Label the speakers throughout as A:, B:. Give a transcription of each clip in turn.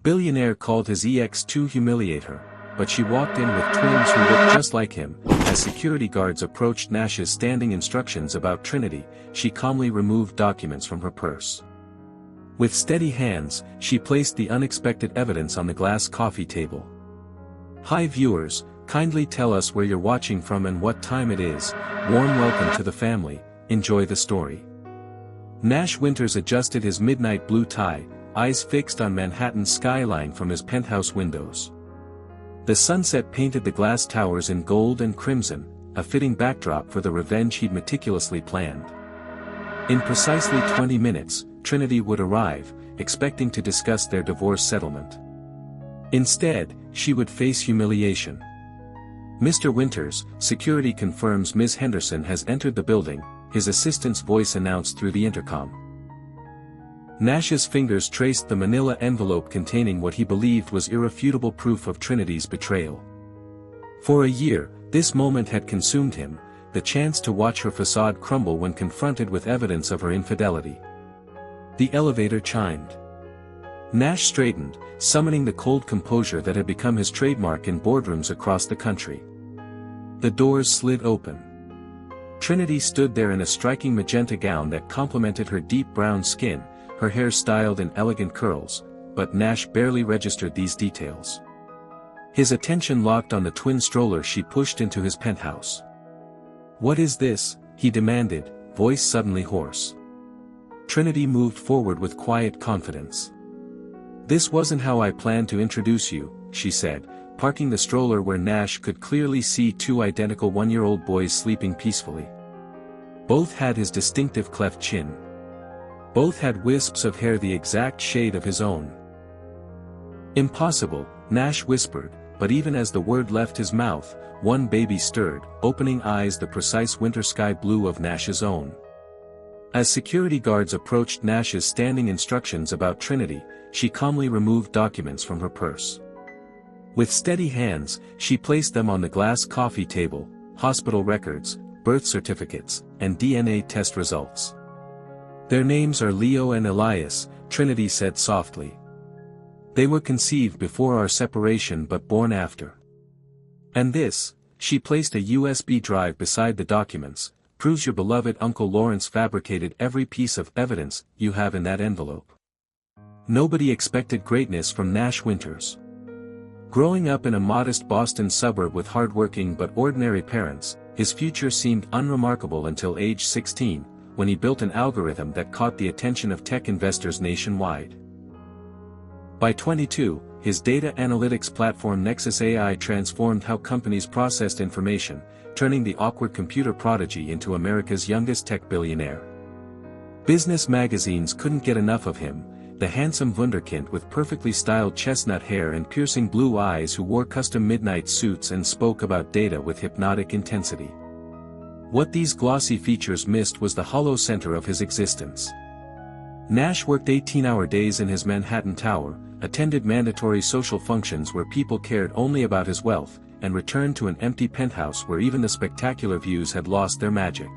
A: Billionaire called his ex to humiliate her, but she walked in with twins who looked just like him. As security guards approached Nash's standing instructions about Trinity, she calmly removed documents from her purse. With steady hands, she placed the unexpected evidence on the glass coffee table. Hi viewers, kindly tell us where you're watching from and what time it is. Warm welcome to the family, enjoy the story. Nash Winters adjusted his midnight blue tie, eyes fixed on Manhattan's skyline from his penthouse windows. The sunset painted the glass towers in gold and crimson, a fitting backdrop for the revenge he'd meticulously planned. In precisely 20 minutes, Trinity would arrive, expecting to discuss their divorce settlement. Instead, she would face humiliation. "Mr. Winters, security confirms Ms. Henderson has entered the building," his assistant's voice announced through the intercom. Nash's fingers traced the manila envelope containing what he believed was irrefutable proof of Trinity's betrayal. For a year, this moment had consumed him, the chance to watch her facade crumble when confronted with evidence of her infidelity. The elevator chimed. Nash straightened, summoning the cold composure that had become his trademark in boardrooms across the country. The doors slid open. Trinity stood there in a striking magenta gown that complemented her deep brown skin, her hair styled in elegant curls, but Nash barely registered these details. His attention locked on the twin stroller she pushed into his penthouse. "What is this?" he demanded, voice suddenly hoarse. Trinity moved forward with quiet confidence. "This wasn't how I planned to introduce you," she said, parking the stroller where Nash could clearly see two identical one-year-old boys sleeping peacefully. Both had his distinctive cleft chin. Both had wisps of hair the exact shade of his own. "Impossible," Nash whispered, but even as the word left his mouth, one baby stirred, opening eyes the precise winter sky blue of Nash's own. As security guards approached Nash's standing instructions about Trinity, she calmly removed documents from her purse. With steady hands, she placed them on the glass coffee table, hospital records, birth certificates, and DNA test results. "Their names are Leo and Elias," Trinity said softly. "They were conceived before our separation but born after. And this," she placed a USB drive beside the documents, "proves your beloved Uncle Lawrence fabricated every piece of evidence you have in that envelope." Nobody expected greatness from Nash Winters. Growing up in a modest Boston suburb with hardworking but ordinary parents, his future seemed unremarkable until age 16, when he built an algorithm that caught the attention of tech investors nationwide. By 22, his data analytics platform Nexus AI transformed how companies processed information, turning the awkward computer prodigy into America's youngest tech billionaire. Business magazines couldn't get enough of him, the handsome wunderkind with perfectly styled chestnut hair and piercing blue eyes who wore custom midnight suits and spoke about data with hypnotic intensity. What these glossy features missed was the hollow center of his existence. Nash worked 18-hour days in his Manhattan tower, attended mandatory social functions where people cared only about his wealth, and returned to an empty penthouse where even the spectacular views had lost their magic.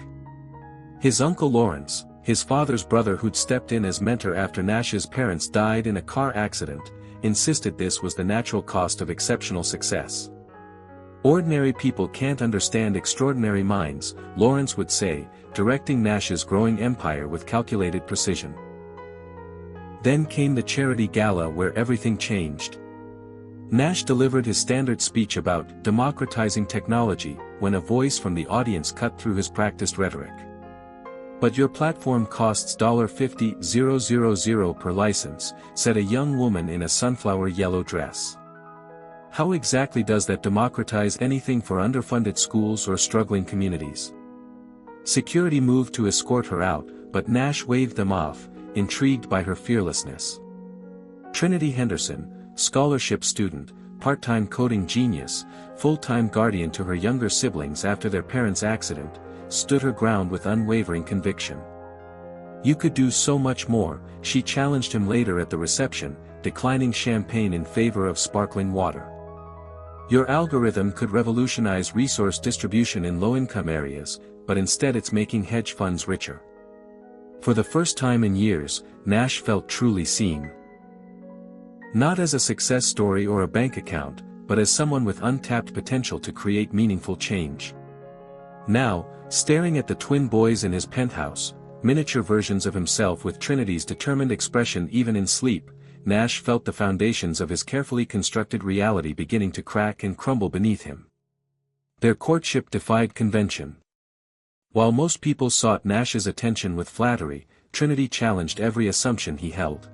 A: His uncle Lawrence, his father's brother who'd stepped in as mentor after Nash's parents died in a car accident, insisted this was the natural cost of exceptional success. "Ordinary people can't understand extraordinary minds," Lawrence would say, directing Nash's growing empire with calculated precision. Then came the charity gala where everything changed. Nash delivered his standard speech about democratizing technology, when a voice from the audience cut through his practiced rhetoric. "But your platform costs $50,000 per license," said a young woman in a sunflower yellow dress. "How exactly does that democratize anything for underfunded schools or struggling communities?" Security moved to escort her out, but Nash waved them off, intrigued by her fearlessness. Trinity Henderson, scholarship student, part-time coding genius, full-time guardian to her younger siblings after their parents' accident, stood her ground with unwavering conviction. "You could do so much more," she challenged him later at the reception, declining champagne in favor of sparkling water. "Your algorithm could revolutionize resource distribution in low-income areas, but instead it's making hedge funds richer." For the first time in years, Nash felt truly seen. Not as a success story or a bank account, but as someone with untapped potential to create meaningful change. Now, staring at the twin boys in his penthouse, miniature versions of himself with Trinity's determined expression even in sleep, Nash felt the foundations of his carefully constructed reality beginning to crack and crumble beneath him. Their courtship defied convention. While most people sought Nash's attention with flattery, Trinity challenged every assumption he held.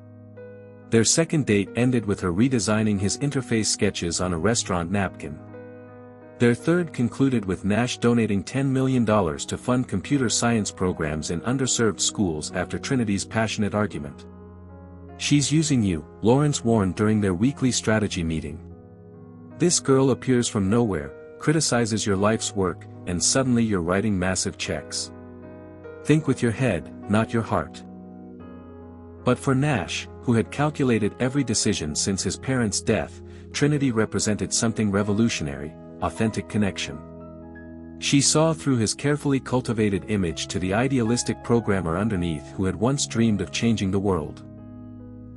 A: Their second date ended with her redesigning his interface sketches on a restaurant napkin. Their third concluded with Nash donating $10 million to fund computer science programs in underserved schools after Trinity's passionate argument. "She's using you," Lawrence warned during their weekly strategy meeting. "This girl appears from nowhere, criticizes your life's work, and suddenly you're writing massive checks. Think with your head, not your heart." But for Nash, who had calculated every decision since his parents' death, Trinity represented something revolutionary: authentic connection. She saw through his carefully cultivated image to the idealistic programmer underneath who had once dreamed of changing the world.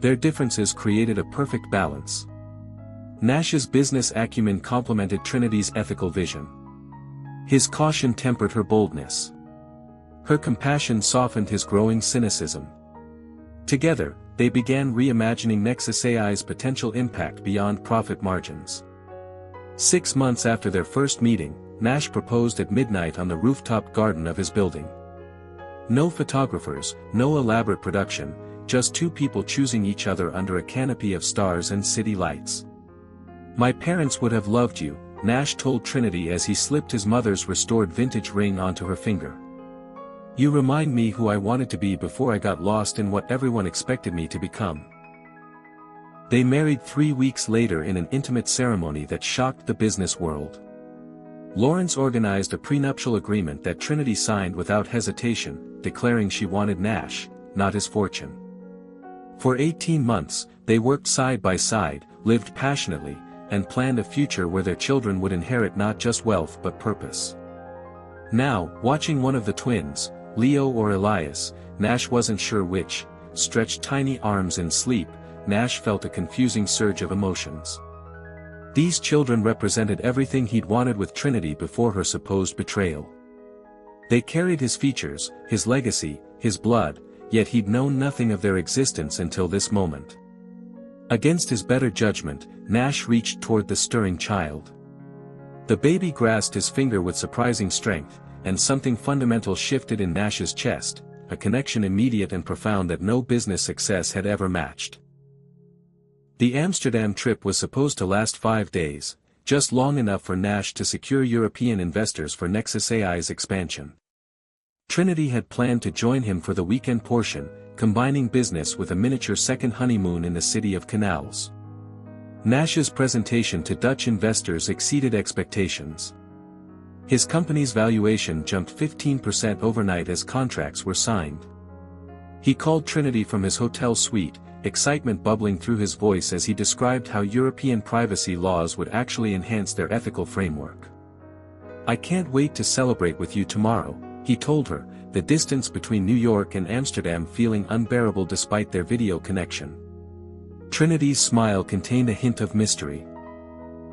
A: Their differences created a perfect balance. Nash's business acumen complemented Trinity's ethical vision. His caution tempered her boldness. Her compassion softened his growing cynicism. Together, they began reimagining Nexus AI's potential impact beyond profit margins. 6 months after their first meeting, Nash proposed at midnight on the rooftop garden of his building. No photographers, no elaborate production, just two people choosing each other under a canopy of stars and city lights. "My parents would have loved you," Nash told Trinity as he slipped his mother's restored vintage ring onto her finger. "You remind me who I wanted to be before I got lost in what everyone expected me to become." They married 3 weeks later in an intimate ceremony that shocked the business world. Lawrence organized a prenuptial agreement that Trinity signed without hesitation, declaring she wanted Nash, not his fortune. For 18 months, they worked side by side, lived passionately, and planned a future where their children would inherit not just wealth but purpose. Now, watching one of the twins, Leo or Elias, Nash wasn't sure which, stretched tiny arms in sleep, Nash felt a confusing surge of emotions. These children represented everything he'd wanted with Trinity before her supposed betrayal. They carried his features, his legacy, his blood, yet he'd known nothing of their existence until this moment. Against his better judgment, Nash reached toward the stirring child. The baby grasped his finger with surprising strength, and something fundamental shifted in Nash's chest, a connection immediate and profound that no business success had ever matched. The Amsterdam trip was supposed to last 5 days, just long enough for Nash to secure European investors for Nexus AI's expansion. Trinity had planned to join him for the weekend portion, combining business with a miniature second honeymoon in the city of canals. Nash's presentation to Dutch investors exceeded expectations. His company's valuation jumped 15% overnight as contracts were signed. He called Trinity from his hotel suite, excitement bubbling through his voice as he described how European privacy laws would actually enhance their ethical framework. "I can't wait to celebrate with you tomorrow," he told her, the distance between New York and Amsterdam feeling unbearable despite their video connection. Trinity's smile contained a hint of mystery.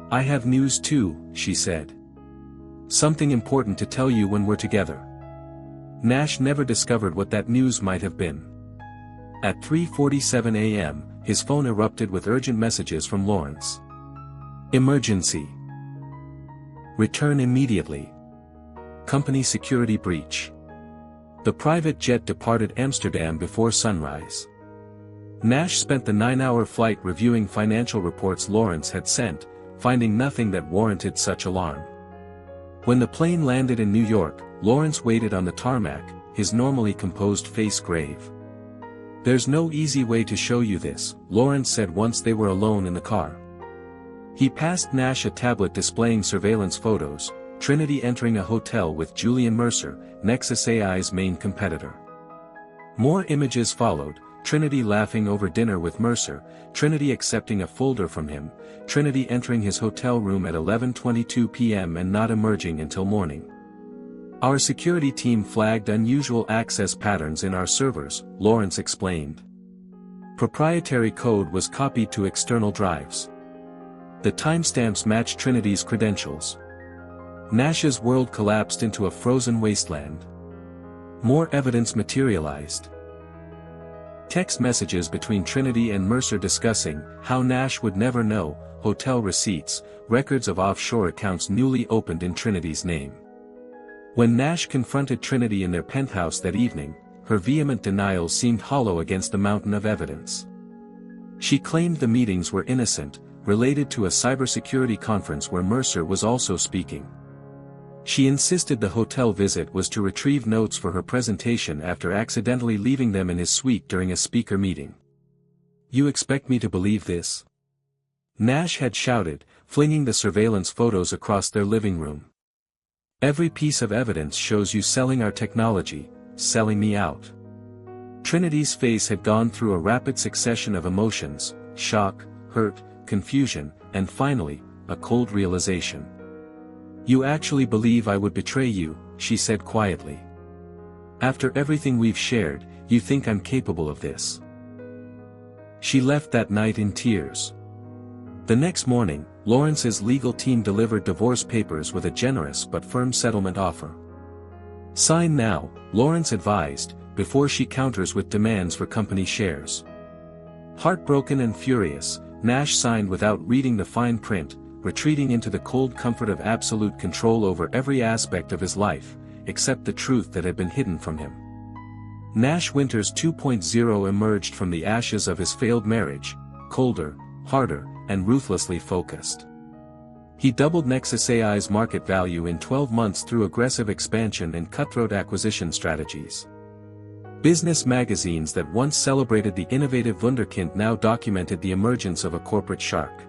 A: "I have news too," she said. "Something important to tell you when we're together." Nash never discovered what that news might have been. At 3:47 a.m., his phone erupted with urgent messages from Lawrence. "Emergency. Return immediately. Company security breach." The private jet departed Amsterdam before sunrise. Nash spent the 9-hour flight reviewing financial reports Lawrence had sent, finding nothing that warranted such alarm. When the plane landed in New York, Lawrence waited on the tarmac, his normally composed face grave. "There's no easy way to show you this," Lawrence said once they were alone in the car. He passed Nash a tablet displaying surveillance photos, Trinity entering a hotel with Julian Mercer, Nexus AI's main competitor. More images followed, Trinity laughing over dinner with Mercer, Trinity accepting a folder from him, Trinity entering his hotel room at 11:22 p.m. and not emerging until morning. "Our security team flagged unusual access patterns in our servers," Lawrence explained. Proprietary code was copied to external drives. The timestamps matched Trinity's credentials. Nash's world collapsed into a frozen wasteland. More evidence materialized. Text messages between Trinity and Mercer discussing how Nash would never know, hotel receipts, records of offshore accounts newly opened in Trinity's name. When Nash confronted Trinity in their penthouse that evening, her vehement denial seemed hollow against the mountain of evidence. She claimed the meetings were innocent, related to a cybersecurity conference where Mercer was also speaking. She insisted the hotel visit was to retrieve notes for her presentation after accidentally leaving them in his suite during a speaker meeting. "You expect me to believe this?" Nash had shouted, flinging the surveillance photos across their living room. "Every piece of evidence shows you selling our technology, selling me out." Trinity's face had gone through a rapid succession of emotions: shock, hurt, confusion, and finally, a cold realization. "You actually believe I would betray you," she said quietly. "After everything we've shared, you think I'm capable of this?" She left that night in tears. The next morning, Lawrence's legal team delivered divorce papers with a generous but firm settlement offer. "Sign now," Lawrence advised, before she counters with demands for company shares. Heartbroken and furious, Nash signed without reading the fine print, retreating into the cold comfort of absolute control over every aspect of his life, except the truth that had been hidden from him. Nash Winters 2.0 emerged from the ashes of his failed marriage, colder, harder, and ruthlessly focused. He doubled Nexus AI's market value in 12 months through aggressive expansion and cutthroat acquisition strategies. Business magazines that once celebrated the innovative wunderkind now documented the emergence of a corporate shark.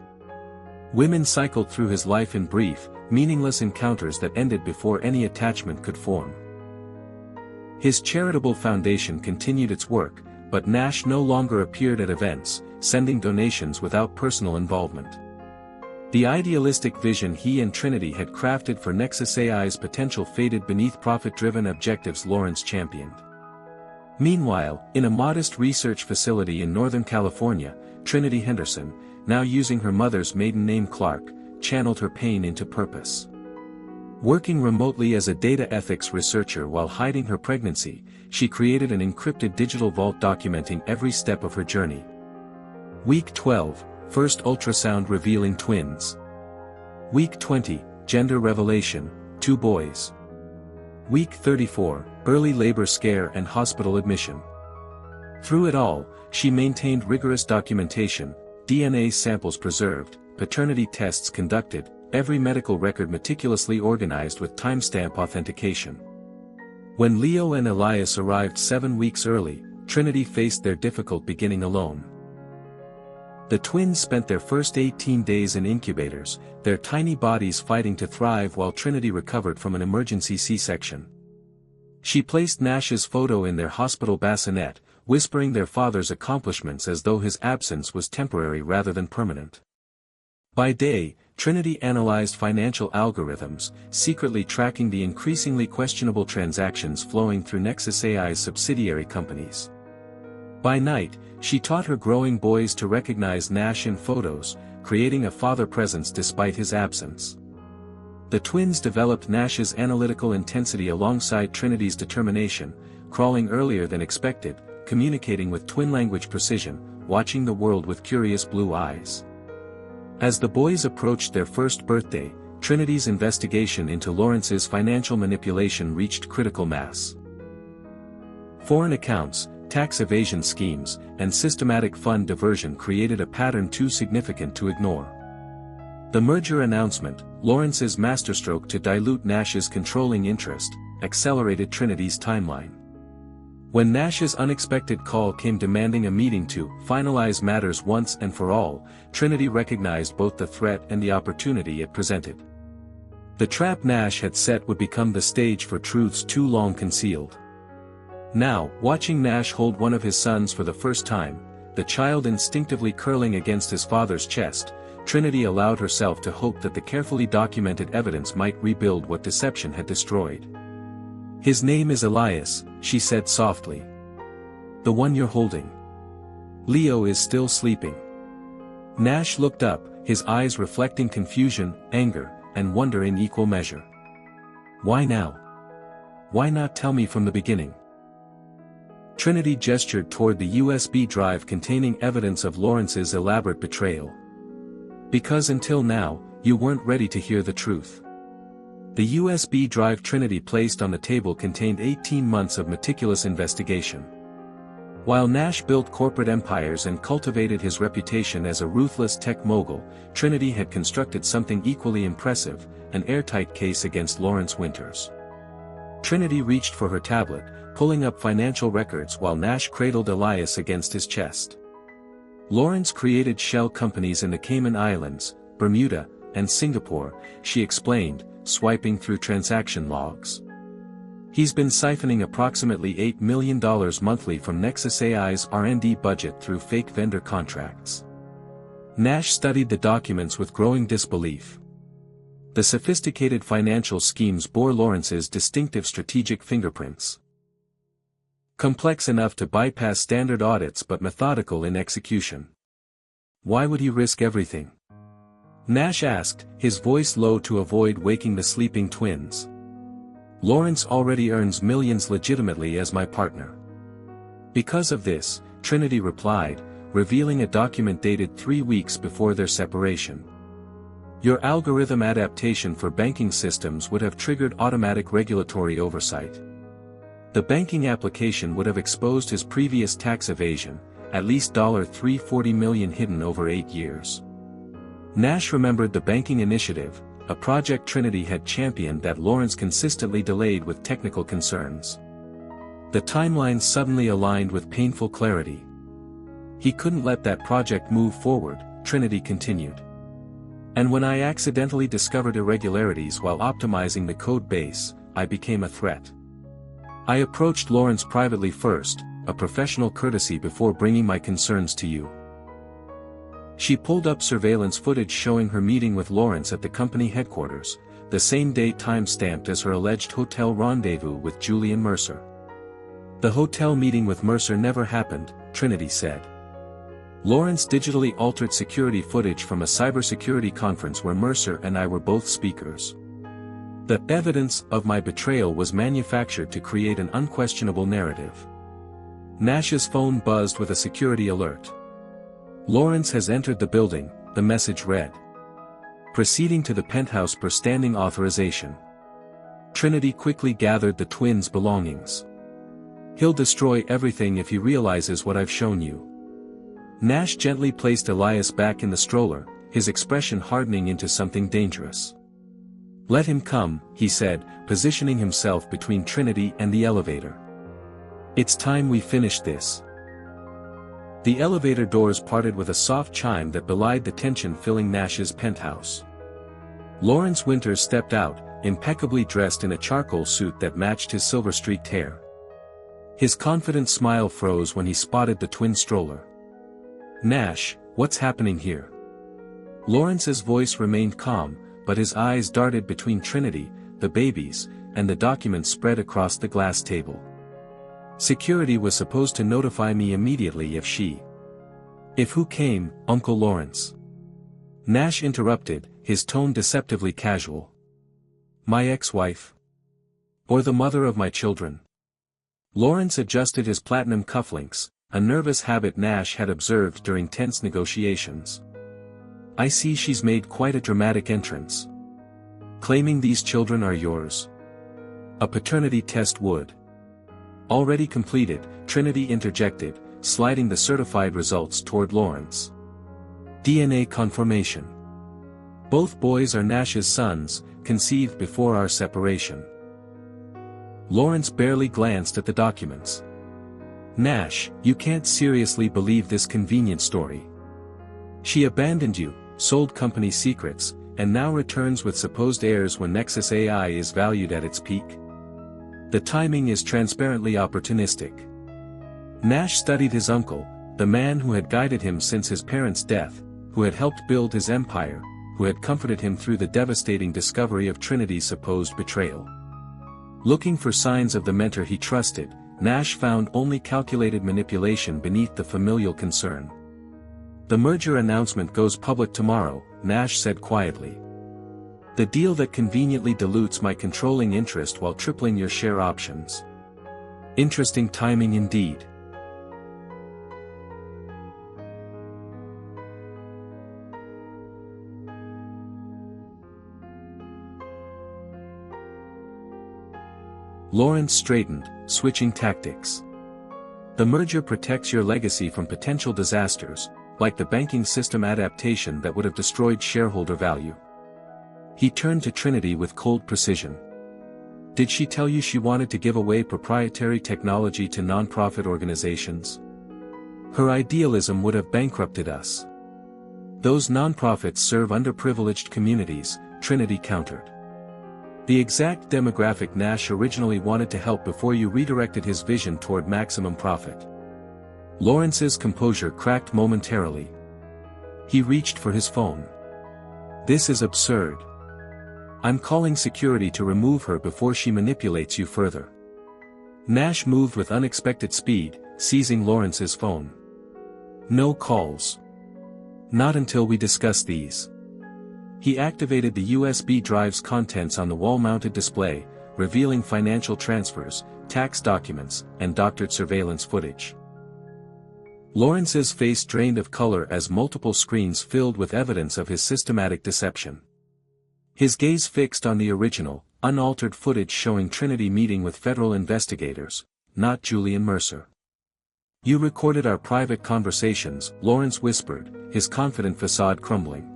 A: Women cycled through his life in brief, meaningless encounters that ended before any attachment could form. His charitable foundation continued its work, but Nash no longer appeared at events, sending donations without personal involvement. The idealistic vision he and Trinity had crafted for Nexus AI's potential faded beneath profit-driven objectives Lawrence championed. Meanwhile, in a modest research facility in Northern California, Trinity Henderson, now using her mother's maiden name Clark, channeled her pain into purpose. Working remotely as a data ethics researcher while hiding her pregnancy, she created an encrypted digital vault documenting every step of her journey. Week 12, first ultrasound revealing twins. Week 20, gender revelation, 2 boys. Week 34, early labor scare and hospital admission. Through it all, she maintained rigorous documentation, DNA samples preserved, paternity tests conducted, every medical record meticulously organized with timestamp authentication. When Leo and Elias arrived 7 weeks early, Trinity faced their difficult beginning alone. The twins spent their first 18 days in incubators, their tiny bodies fighting to thrive while Trinity recovered from an emergency C-section. She placed Nash's photo in their hospital bassinet, whispering their father's accomplishments as though his absence was temporary rather than permanent. By day, Trinity analyzed financial algorithms, secretly tracking the increasingly questionable transactions flowing through Nexus AI's subsidiary companies. By night, she taught her growing boys to recognize Nash in photos, creating a father presence despite his absence. The twins developed Nash's analytical intensity alongside Trinity's determination, crawling earlier than expected, communicating with twin-language precision, watching the world with curious blue eyes. As the boys approached their first birthday, Trinity's investigation into Lawrence's financial manipulation reached critical mass. Foreign accounts, tax evasion schemes, and systematic fund diversion created a pattern too significant to ignore. The merger announcement, Lawrence's masterstroke to dilute Nash's controlling interest, accelerated Trinity's timeline. When Nash's unexpected call came demanding a meeting to finalize matters once and for all, Trinity recognized both the threat and the opportunity it presented. The trap Nash had set would become the stage for truths too long concealed. Now, watching Nash hold one of his sons for the first time, the child instinctively curling against his father's chest, Trinity allowed herself to hope that the carefully documented evidence might rebuild what deception had destroyed. "His name is Elias," she said softly. "The one you're holding." Leo is still sleeping. Nash looked up, his eyes reflecting confusion, anger, and wonder in equal measure. Why now? Why not tell me from the beginning? Trinity gestured toward the USB drive containing evidence of Lawrence's elaborate betrayal. Because until now, you weren't ready to hear the truth. The USB drive Trinity placed on the table contained 18 months of meticulous investigation. While Nash built corporate empires and cultivated his reputation as a ruthless tech mogul, Trinity had constructed something equally impressive, an airtight case against Lawrence Winters. Trinity reached for her tablet, pulling up financial records while Nash cradled Elias against his chest. Lawrence created shell companies in the Cayman Islands, Bermuda, and Singapore, she explained, swiping through transaction logs. He's been siphoning approximately $8 million monthly from Nexus AI's R&D budget through fake vendor contracts. Nash studied the documents with growing disbelief. The sophisticated financial schemes bore Lawrence's distinctive strategic fingerprints. Complex enough to bypass standard audits but methodical in execution. Why would he risk everything? Nash asked, his voice low to avoid waking the sleeping twins. Lawrence already earns millions legitimately as my partner. Because of this, Trinity replied, revealing a document dated 3 weeks before their separation. Your algorithm adaptation for banking systems would have triggered automatic regulatory oversight. The banking application would have exposed his previous tax evasion, at least $340 million hidden over 8 years. Nash remembered the banking initiative, a project Trinity had championed that Lawrence consistently delayed with technical concerns. The timelines suddenly aligned with painful clarity. He couldn't let that project move forward, Trinity continued. And when I accidentally discovered irregularities while optimizing the code base, I became a threat. I approached Lawrence privately first, a professional courtesy before bringing my concerns to you. She pulled up surveillance footage showing her meeting with Lawrence at the company headquarters, the same day time-stamped as her alleged hotel rendezvous with Julian Mercer. The hotel meeting with Mercer never happened, Trinity said. Lawrence digitally altered security footage from a cybersecurity conference where Mercer and I were both speakers. The evidence of my betrayal was manufactured to create an unquestionable narrative. Nash's phone buzzed with a security alert. Lawrence has entered the building, the message read. Proceeding to the penthouse per standing authorization. Trinity quickly gathered the twins' belongings. He'll destroy everything if he realizes what I've shown you. Nash gently placed Elias back in the stroller, his expression hardening into something dangerous. Let him come, he said, positioning himself between Trinity and the elevator. It's time we finish this. The elevator doors parted with a soft chime that belied the tension filling Nash's penthouse. Lawrence Winters stepped out, impeccably dressed in a charcoal suit that matched his silver-streaked hair. His confident smile froze when he spotted the twin stroller. Nash, what's happening here? Lawrence's voice remained calm, but his eyes darted between Trinity, the babies, and the documents spread across the glass table. Security was supposed to notify me immediately if who came, Uncle Lawrence? Nash interrupted, his tone deceptively casual. My ex-wife? Or the mother of my children? Lawrence adjusted his platinum cufflinks, a nervous habit Nash had observed during tense negotiations. I see she's made quite a dramatic entrance. Claiming these children are yours. A paternity test would. Already completed, Trinity interjected, sliding the certified results toward Lawrence. DNA confirmation. Both boys are Nash's sons, conceived before our separation. Lawrence barely glanced at the documents. Nash, you can't seriously believe this convenient story. She abandoned you, sold company secrets, and now returns with supposed heirs when Nexus AI is valued at its peak. The timing is transparently opportunistic. Nash studied his uncle, the man who had guided him since his parents' death, who had helped build his empire, who had comforted him through the devastating discovery of Trinity's supposed betrayal. Looking for signs of the mentor he trusted, Nash found only calculated manipulation beneath the familial concern. "The merger announcement goes public tomorrow," Nash said quietly. "The deal that conveniently dilutes my controlling interest while tripling your share options. Interesting timing indeed." Lawrence straightened, switching tactics. "The merger protects your legacy from potential disasters, like the banking system adaptation that would have destroyed shareholder value." He turned to Trinity with cold precision. "Did she tell you she wanted to give away proprietary technology to nonprofit organizations? Her idealism would have bankrupted us." "Those nonprofits serve underprivileged communities," Trinity countered. "The exact demographic Nash originally wanted to help before you redirected his vision toward maximum profit." Lawrence's composure cracked momentarily. He reached for his phone. "This is absurd. I'm calling security to remove her before she manipulates you further." Nash moved with unexpected speed, seizing Lawrence's phone. "No calls. Not until we discuss these." He activated the USB drive's contents on the wall-mounted display, revealing financial transfers, tax documents, and doctored surveillance footage. Lawrence's face drained of color as multiple screens filled with evidence of his systematic deception. His gaze fixed on the original, unaltered footage showing Trinity meeting with federal investigators, not Julian Mercer. "You recorded our private conversations," Lawrence whispered, his confident facade crumbling.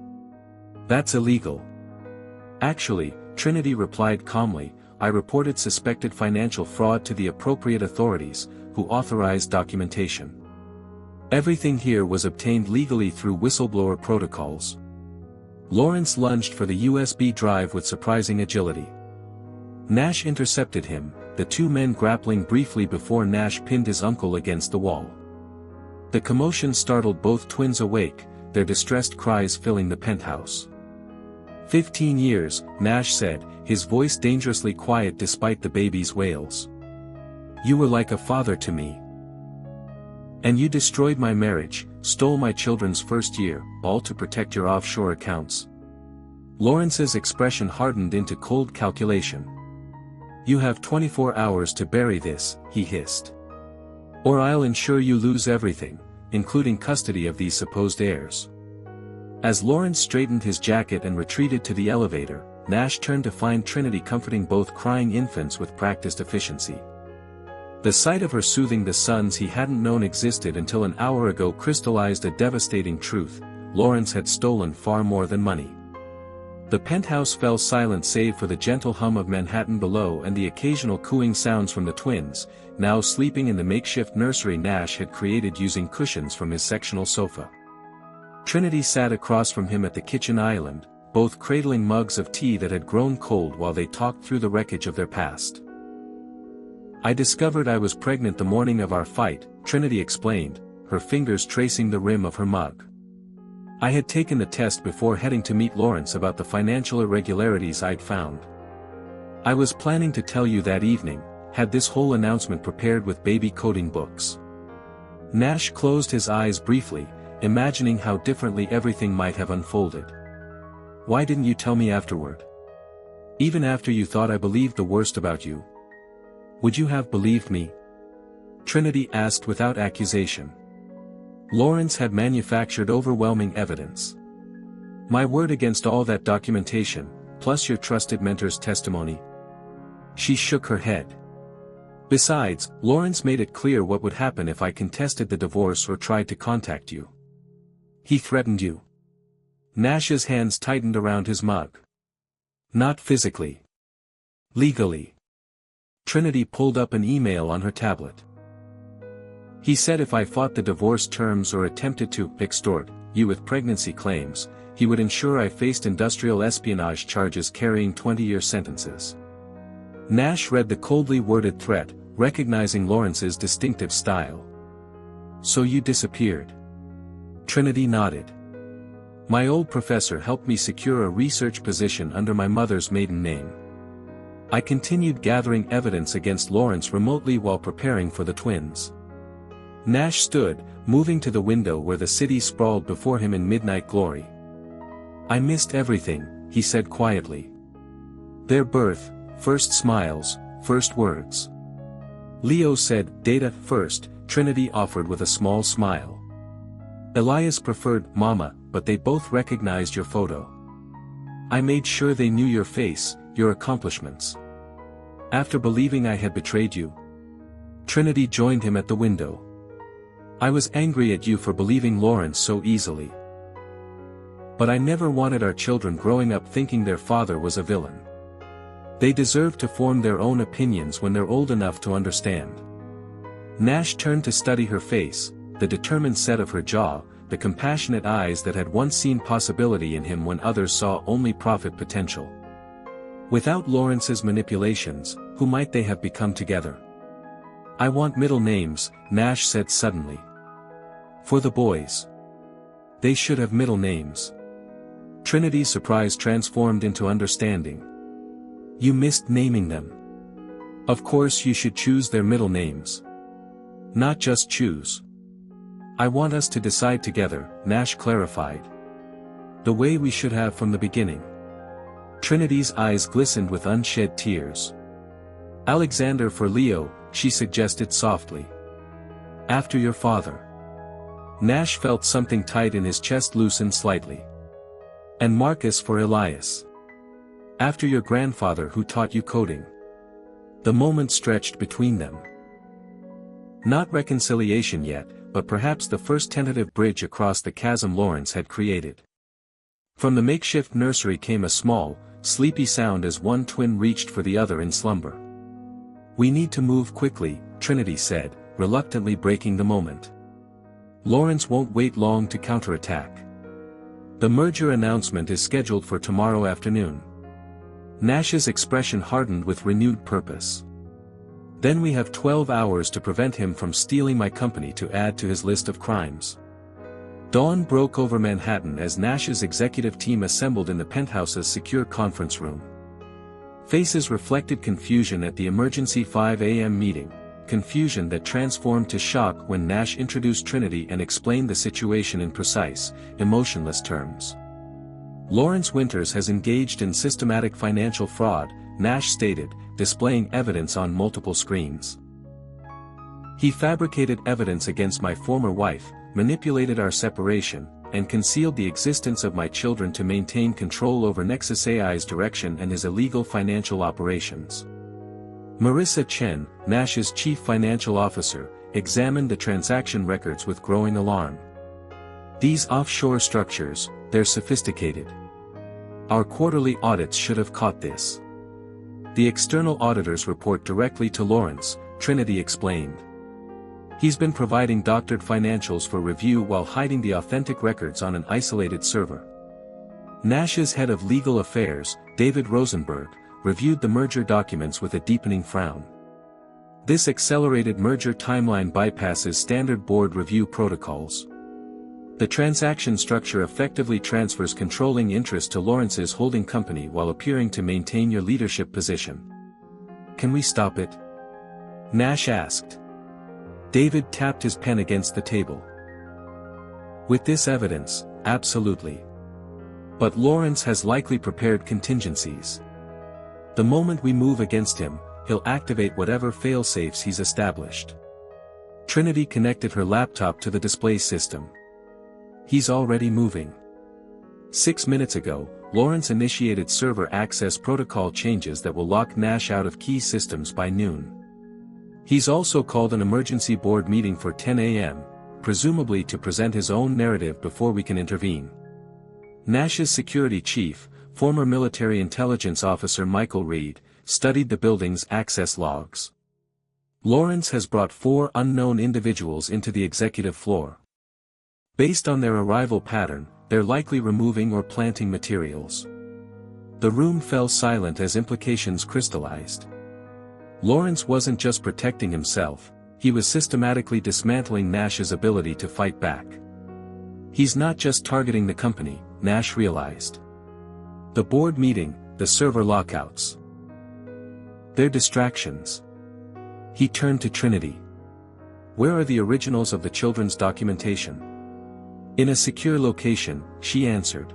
A: "That's illegal." "Actually," Trinity replied calmly, "I reported suspected financial fraud to the appropriate authorities, who authorized documentation. Everything here was obtained legally through whistleblower protocols." Lawrence lunged for the USB drive with surprising agility. Nash intercepted him, the two men grappling briefly before Nash pinned his uncle against the wall. The commotion startled both twins awake, their distressed cries filling the penthouse. 15 years, Nash said, his voice dangerously quiet despite the baby's wails. "You were like a father to me. And you destroyed my marriage, stole my children's first year, all to protect your offshore accounts." Lawrence's expression hardened into cold calculation. "You have 24 hours to bury this," he hissed. "Or I'll ensure you lose everything, including custody of these supposed heirs." As Lawrence straightened his jacket and retreated to the elevator, Nash turned to find Trinity comforting both crying infants with practiced efficiency. The sight of her soothing the sons he hadn't known existed until an hour ago crystallized a devastating truth: Lawrence had stolen far more than money. The penthouse fell silent save for the gentle hum of Manhattan below and the occasional cooing sounds from the twins, now sleeping in the makeshift nursery Nash had created using cushions from his sectional sofa. Trinity sat across from him at the kitchen island, both cradling mugs of tea that had grown cold while they talked through the wreckage of their past. "I discovered I was pregnant the morning of our fight," Trinity explained, her fingers tracing the rim of her mug. "I had taken the test before heading to meet Lawrence about the financial irregularities I'd found. I was planning to tell you that evening, had this whole announcement prepared with baby coding books." Nash closed his eyes briefly, imagining how differently everything might have unfolded. "Why didn't you tell me afterward? Even after you thought I believed the worst about you? Would you have believed me?" Trinity asked without accusation. Lawrence had manufactured overwhelming evidence. "My word against all that documentation, plus your trusted mentor's testimony." She shook her head. "Besides, Lawrence made it clear what would happen if I contested the divorce or tried to contact you." "He threatened you?" Nash's hands tightened around his mug. "Not physically. Legally." Trinity pulled up an email on her tablet. "He said if I fought the divorce terms or attempted to extort you with pregnancy claims, he would ensure I faced industrial espionage charges carrying 20-year sentences." Nash read the coldly worded threat, recognizing Lawrence's distinctive style. "So you disappeared?" Trinity nodded. "My old professor helped me secure a research position under my mother's maiden name. I continued gathering evidence against Lawrence remotely while preparing for the twins. Nash stood, moving to the window where the city sprawled before him in midnight glory. "I missed everything," he said quietly. "Their birth, first smiles, first words." Leo said, "Data first," Trinity offered with a small smile. Elias preferred, "Mama," but they both recognized your photo. "I made sure they knew your face, your accomplishments. After believing I had betrayed you." Trinity joined him at the window. "I was angry at you for believing Lawrence so easily. But I never wanted our children growing up thinking their father was a villain. They deserve to form their own opinions when they're old enough to understand." Nash turned to study her face, the determined set of her jaw, the compassionate eyes that had once seen possibility in him when others saw only profit potential. Without Lawrence's manipulations, who might they have become together? "I want middle names," Nash said suddenly. "For the boys. They should have middle names." Trinity's surprise transformed into understanding. "You missed naming them. Of course you should choose their middle names. Not just choose. I want us to decide together," Nash clarified. "The way we should have from the beginning." Trinity's eyes glistened with unshed tears. "Alexander for Leo," she suggested softly. "After your father." Nash felt something tight in his chest loosen slightly. "And Marcus for Elias. After your grandfather who taught you coding." The moment stretched between them. Not reconciliation yet, but perhaps the first tentative bridge across the chasm Lawrence had created. From the makeshift nursery came a small, sleepy sound as one twin reached for the other in slumber. "We need to move quickly," Trinity said, reluctantly breaking the moment. "Lawrence won't wait long to counterattack. The merger announcement is scheduled for tomorrow afternoon." Nash's expression hardened with renewed purpose. "Then we have 12 hours to prevent him from stealing my company to add to his list of crimes." Dawn broke over Manhattan as Nash's executive team assembled in the penthouse's secure conference room. Faces reflected confusion at the emergency 5 a.m. meeting, confusion that transformed to shock when Nash introduced Trinity and explained the situation in precise, emotionless terms. "Lawrence Winters has engaged in systematic financial fraud," Nash stated, displaying evidence on multiple screens. "He fabricated evidence against my former wife, manipulated our separation, and concealed the existence of my children to maintain control over Nexus AI's direction and his illegal financial operations." Marissa Chen, Nash's chief financial officer, examined the transaction records with growing alarm. "These offshore structures, they're sophisticated. Our quarterly audits should have caught this. The external auditors report directly to Lawrence," Trinity explained. "He's been providing doctored financials for review while hiding the authentic records on an isolated server." Nash's head of legal affairs, David Rosenberg, reviewed the merger documents with a deepening frown. "This accelerated merger timeline bypasses standard board review protocols. The transaction structure effectively transfers controlling interest to Lawrence's holding company while appearing to maintain your leadership position. Can we stop it?" Nash asked. David tapped his pen against the table. "With this evidence, absolutely. But Lawrence has likely prepared contingencies. The moment we move against him, he'll activate whatever fail-safes he's established." Trinity connected her laptop to the display system. "He's already moving. 6 minutes ago, Lawrence initiated server access protocol changes that will lock Nash out of key systems by noon. He's also called an emergency board meeting for 10 a.m., presumably to present his own narrative before we can intervene." Nash's security chief, former military intelligence officer Michael Reed, studied the building's access logs. "Lawrence has brought 4 unknown individuals into the executive floor. Based on their arrival pattern, they're likely removing or planting materials." The room fell silent as implications crystallized. Lawrence wasn't just protecting himself, he was systematically dismantling Nash's ability to fight back. He's not just targeting the company, Nash realized. The board meeting, the server lockouts. They're distractions. He turned to Trinity. Where are the originals of the children's documentation? In a secure location, she answered.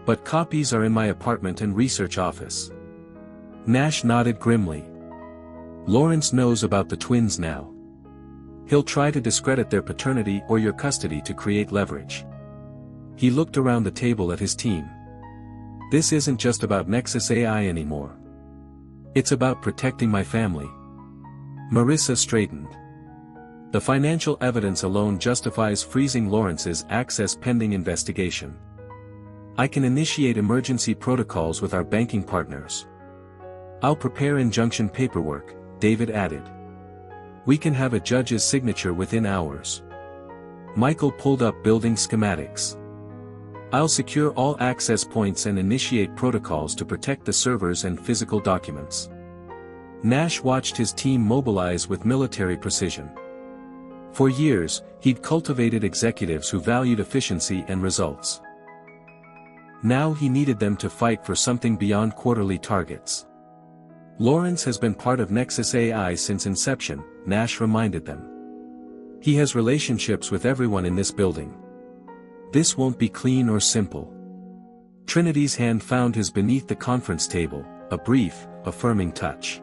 A: But copies are in my apartment and research office. Nash nodded grimly. Lawrence knows about the twins now. He'll try to discredit their paternity or your custody to create leverage. He looked around the table at his team. This isn't just about Nexus AI anymore. It's about protecting my family. Marissa straightened. The financial evidence alone justifies freezing Lawrence's access pending investigation. I can initiate emergency protocols with our banking partners. I'll prepare injunction paperwork, David added. We can have a judge's signature within hours. Michael pulled up building schematics. I'll secure all access points and initiate protocols to protect the servers and physical documents. Nash watched his team mobilize with military precision. For years, he'd cultivated executives who valued efficiency and results. Now he needed them to fight for something beyond quarterly targets. Lawrence has been part of Nexus AI since inception, Nash reminded them. He has relationships with everyone in this building. This won't be clean or simple. Trinity's hand found his beneath the conference table, a brief, affirming touch.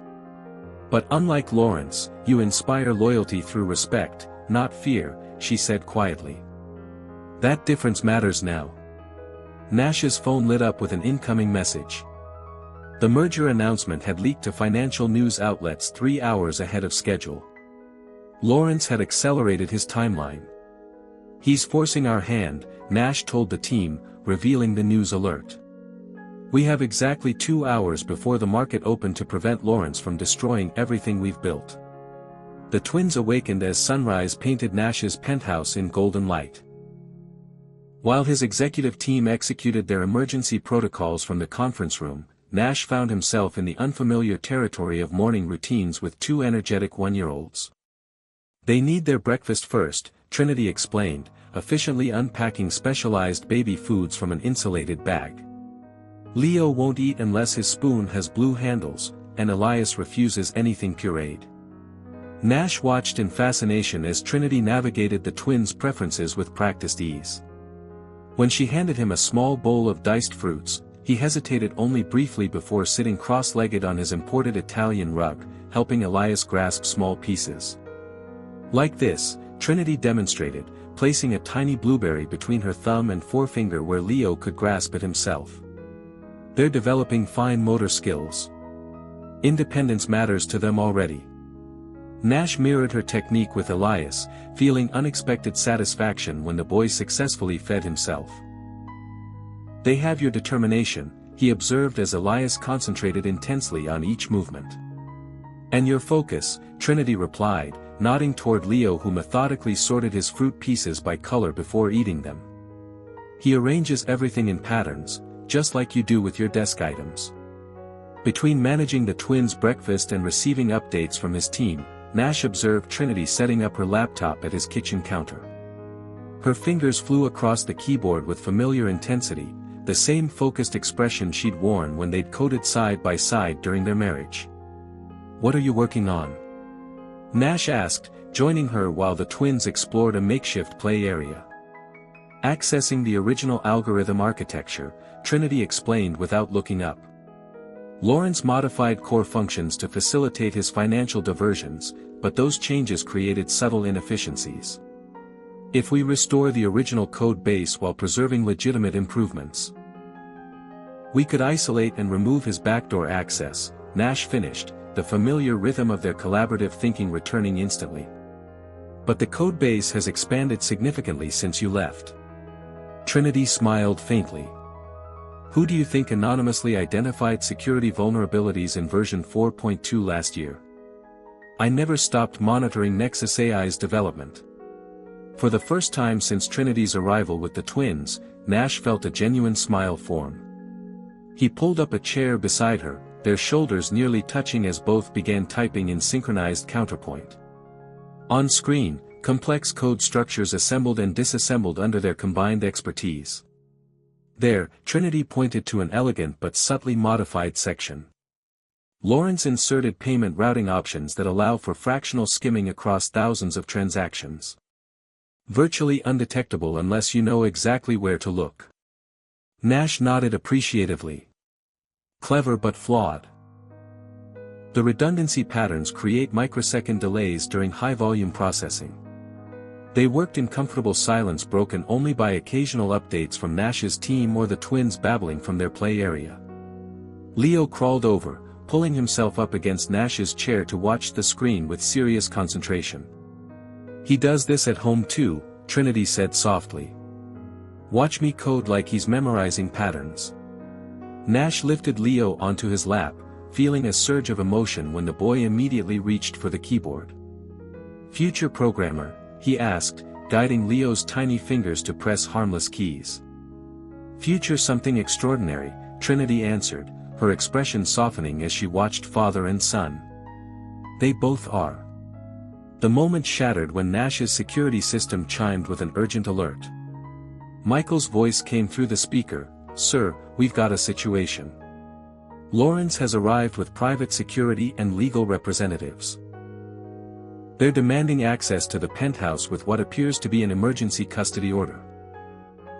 A: But unlike Lawrence, you inspire loyalty through respect, not fear, she said quietly. That difference matters now. Nash's phone lit up with an incoming message. The merger announcement had leaked to financial news outlets 3 hours ahead of schedule. Lawrence had accelerated his timeline. He's forcing our hand, Nash told the team, revealing the news alert. We have exactly 2 hours before the market opened to prevent Lawrence from destroying everything we've built. The twins awakened as sunrise painted Nash's penthouse in golden light. While his executive team executed their emergency protocols from the conference room, Nash found himself in the unfamiliar territory of morning routines with 2 energetic 1-year-olds. They need their breakfast first, Trinity explained, efficiently unpacking specialized baby foods from an insulated bag. Leo won't eat unless his spoon has blue handles, and Elias refuses anything pureed. Nash watched in fascination as Trinity navigated the twins' preferences with practiced ease. When she handed him a small bowl of diced fruits, he hesitated only briefly before sitting cross-legged on his imported Italian rug, helping Elias grasp small pieces. Like this, Trinity demonstrated, placing a tiny blueberry between her thumb and forefinger where Leo could grasp it himself. They're developing fine motor skills. Independence matters to them already. Nash mirrored her technique with Elias, feeling unexpected satisfaction when the boy successfully fed himself. They have your determination, he observed as Elias concentrated intensely on each movement. And your focus, Trinity replied, nodding toward Leo who methodically sorted his fruit pieces by color before eating them. He arranges everything in patterns, just like you do with your desk items. Between managing the twins' breakfast and receiving updates from his team, Nash observed Trinity setting up her laptop at his kitchen counter. Her fingers flew across the keyboard with familiar intensity, the same focused expression she'd worn when they'd coded side by side during their marriage. What are you working on? Nash asked, joining her while the twins explored a makeshift play area. Accessing the original algorithm architecture, Trinity explained without looking up. Lawrence modified core functions to facilitate his financial diversions, but those changes created subtle inefficiencies. If we restore the original code base while preserving legitimate improvements, we could isolate and remove his backdoor access, Nash finished, the familiar rhythm of their collaborative thinking returning instantly. But the code base has expanded significantly since you left. Trinity smiled faintly. Who do you think anonymously identified security vulnerabilities in version 4.2 last year? I never stopped monitoring Nexus AI's development. For the first time since Trinity's arrival with the twins, Nash felt a genuine smile form. He pulled up a chair beside her, their shoulders nearly touching as both began typing in synchronized counterpoint. On screen, complex code structures assembled and disassembled under their combined expertise. There, Trinity pointed to an elegant but subtly modified section. Lawrence inserted payment routing options that allow for fractional skimming across thousands of transactions. Virtually undetectable unless you know exactly where to look. Nash nodded appreciatively. Clever but flawed. The redundancy patterns create microsecond delays during high-volume processing. They worked in comfortable silence broken only by occasional updates from Nash's team or the twins babbling from their play area. Leo crawled over, pulling himself up against Nash's chair to watch the screen with serious concentration. "He does this at home too," Trinity said softly. "Watch me code like he's memorizing patterns." Nash lifted Leo onto his lap, feeling a surge of emotion when the boy immediately reached for the keyboard. "Future programmer?" he asked, guiding Leo's tiny fingers to press harmless keys. "Future something extraordinary," Trinity answered, her expression softening as she watched father and son. "They both are." The moment shattered when Nash's security system chimed with an urgent alert. Michael's voice came through the speaker, "Sir, we've got a situation. Lawrence has arrived with private security and legal representatives. They're demanding access to the penthouse with what appears to be an emergency custody order."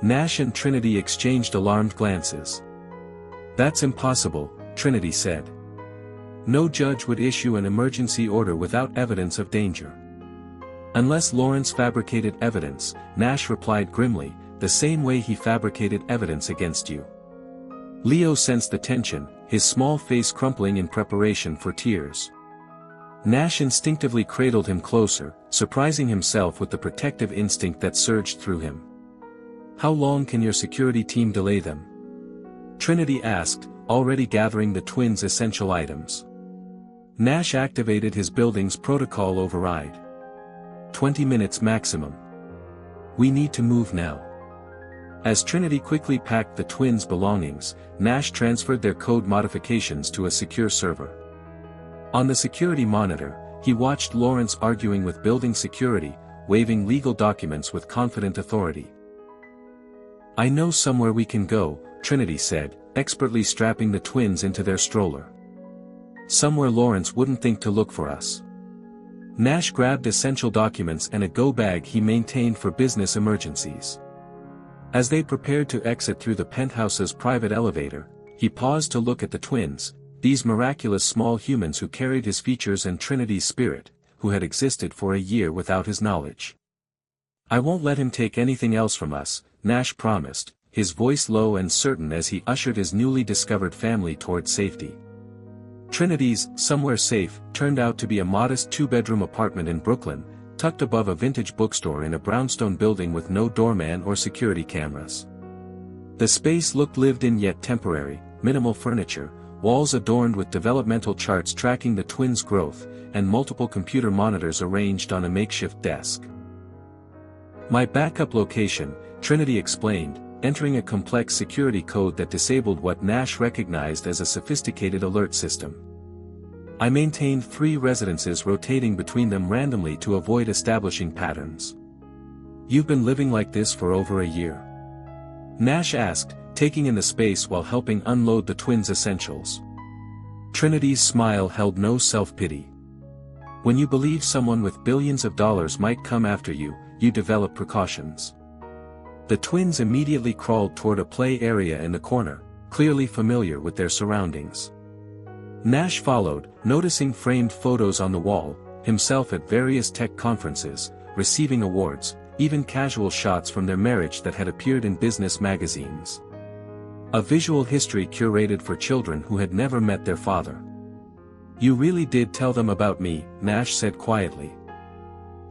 A: Nash and Trinity exchanged alarmed glances. "That's impossible," Trinity said. "No judge would issue an emergency order without evidence of danger." "Unless Lawrence fabricated evidence," Nash replied grimly, "the same way he fabricated evidence against you." Leo sensed the tension, his small face crumpling in preparation for tears. Nash instinctively cradled him closer, surprising himself with the protective instinct that surged through him. "How long can your security team delay them?" Trinity asked, already gathering the twins' essential items. Nash activated his building's protocol override. 20 minutes maximum. "We need to move now." As Trinity quickly packed the twins' belongings, Nash transferred their code modifications to a secure server. On the security monitor, he watched Lawrence arguing with building security, waving legal documents with confident authority. "I know somewhere we can go," Trinity said, expertly strapping the twins into their stroller. "Somewhere Lawrence wouldn't think to look for us." Nash grabbed essential documents and a go bag he maintained for business emergencies. As they prepared to exit through the penthouse's private elevator, he paused to look at the twins, these miraculous small humans who carried his features and Trinity's spirit, who had existed for a year without his knowledge. "I won't let him take anything else from us," Nash promised, his voice low and certain as he ushered his newly discovered family toward safety. Trinity's "somewhere safe" turned out to be a modest two-bedroom apartment in Brooklyn, tucked above a vintage bookstore in a brownstone building with no doorman or security cameras. The space looked lived-in yet temporary, minimal furniture, walls adorned with developmental charts tracking the twins' growth, and multiple computer monitors arranged on a makeshift desk. "My backup location," Trinity explained, entering a complex security code that disabled what Nash recognized as a sophisticated alert system. "I maintained 3 residences rotating between them randomly to avoid establishing patterns." "You've been living like this for over a year?" Nash asked, taking in the space while helping unload the twins' essentials. Trinity's smile held no self-pity. "When you believe someone with billions of dollars might come after you, you develop precautions." The twins immediately crawled toward a play area in the corner, clearly familiar with their surroundings. Nash followed, noticing framed photos on the wall, himself at various tech conferences, receiving awards, even casual shots from their marriage that had appeared in business magazines. A visual history curated for children who had never met their father. "You really did tell them about me," Nash said quietly.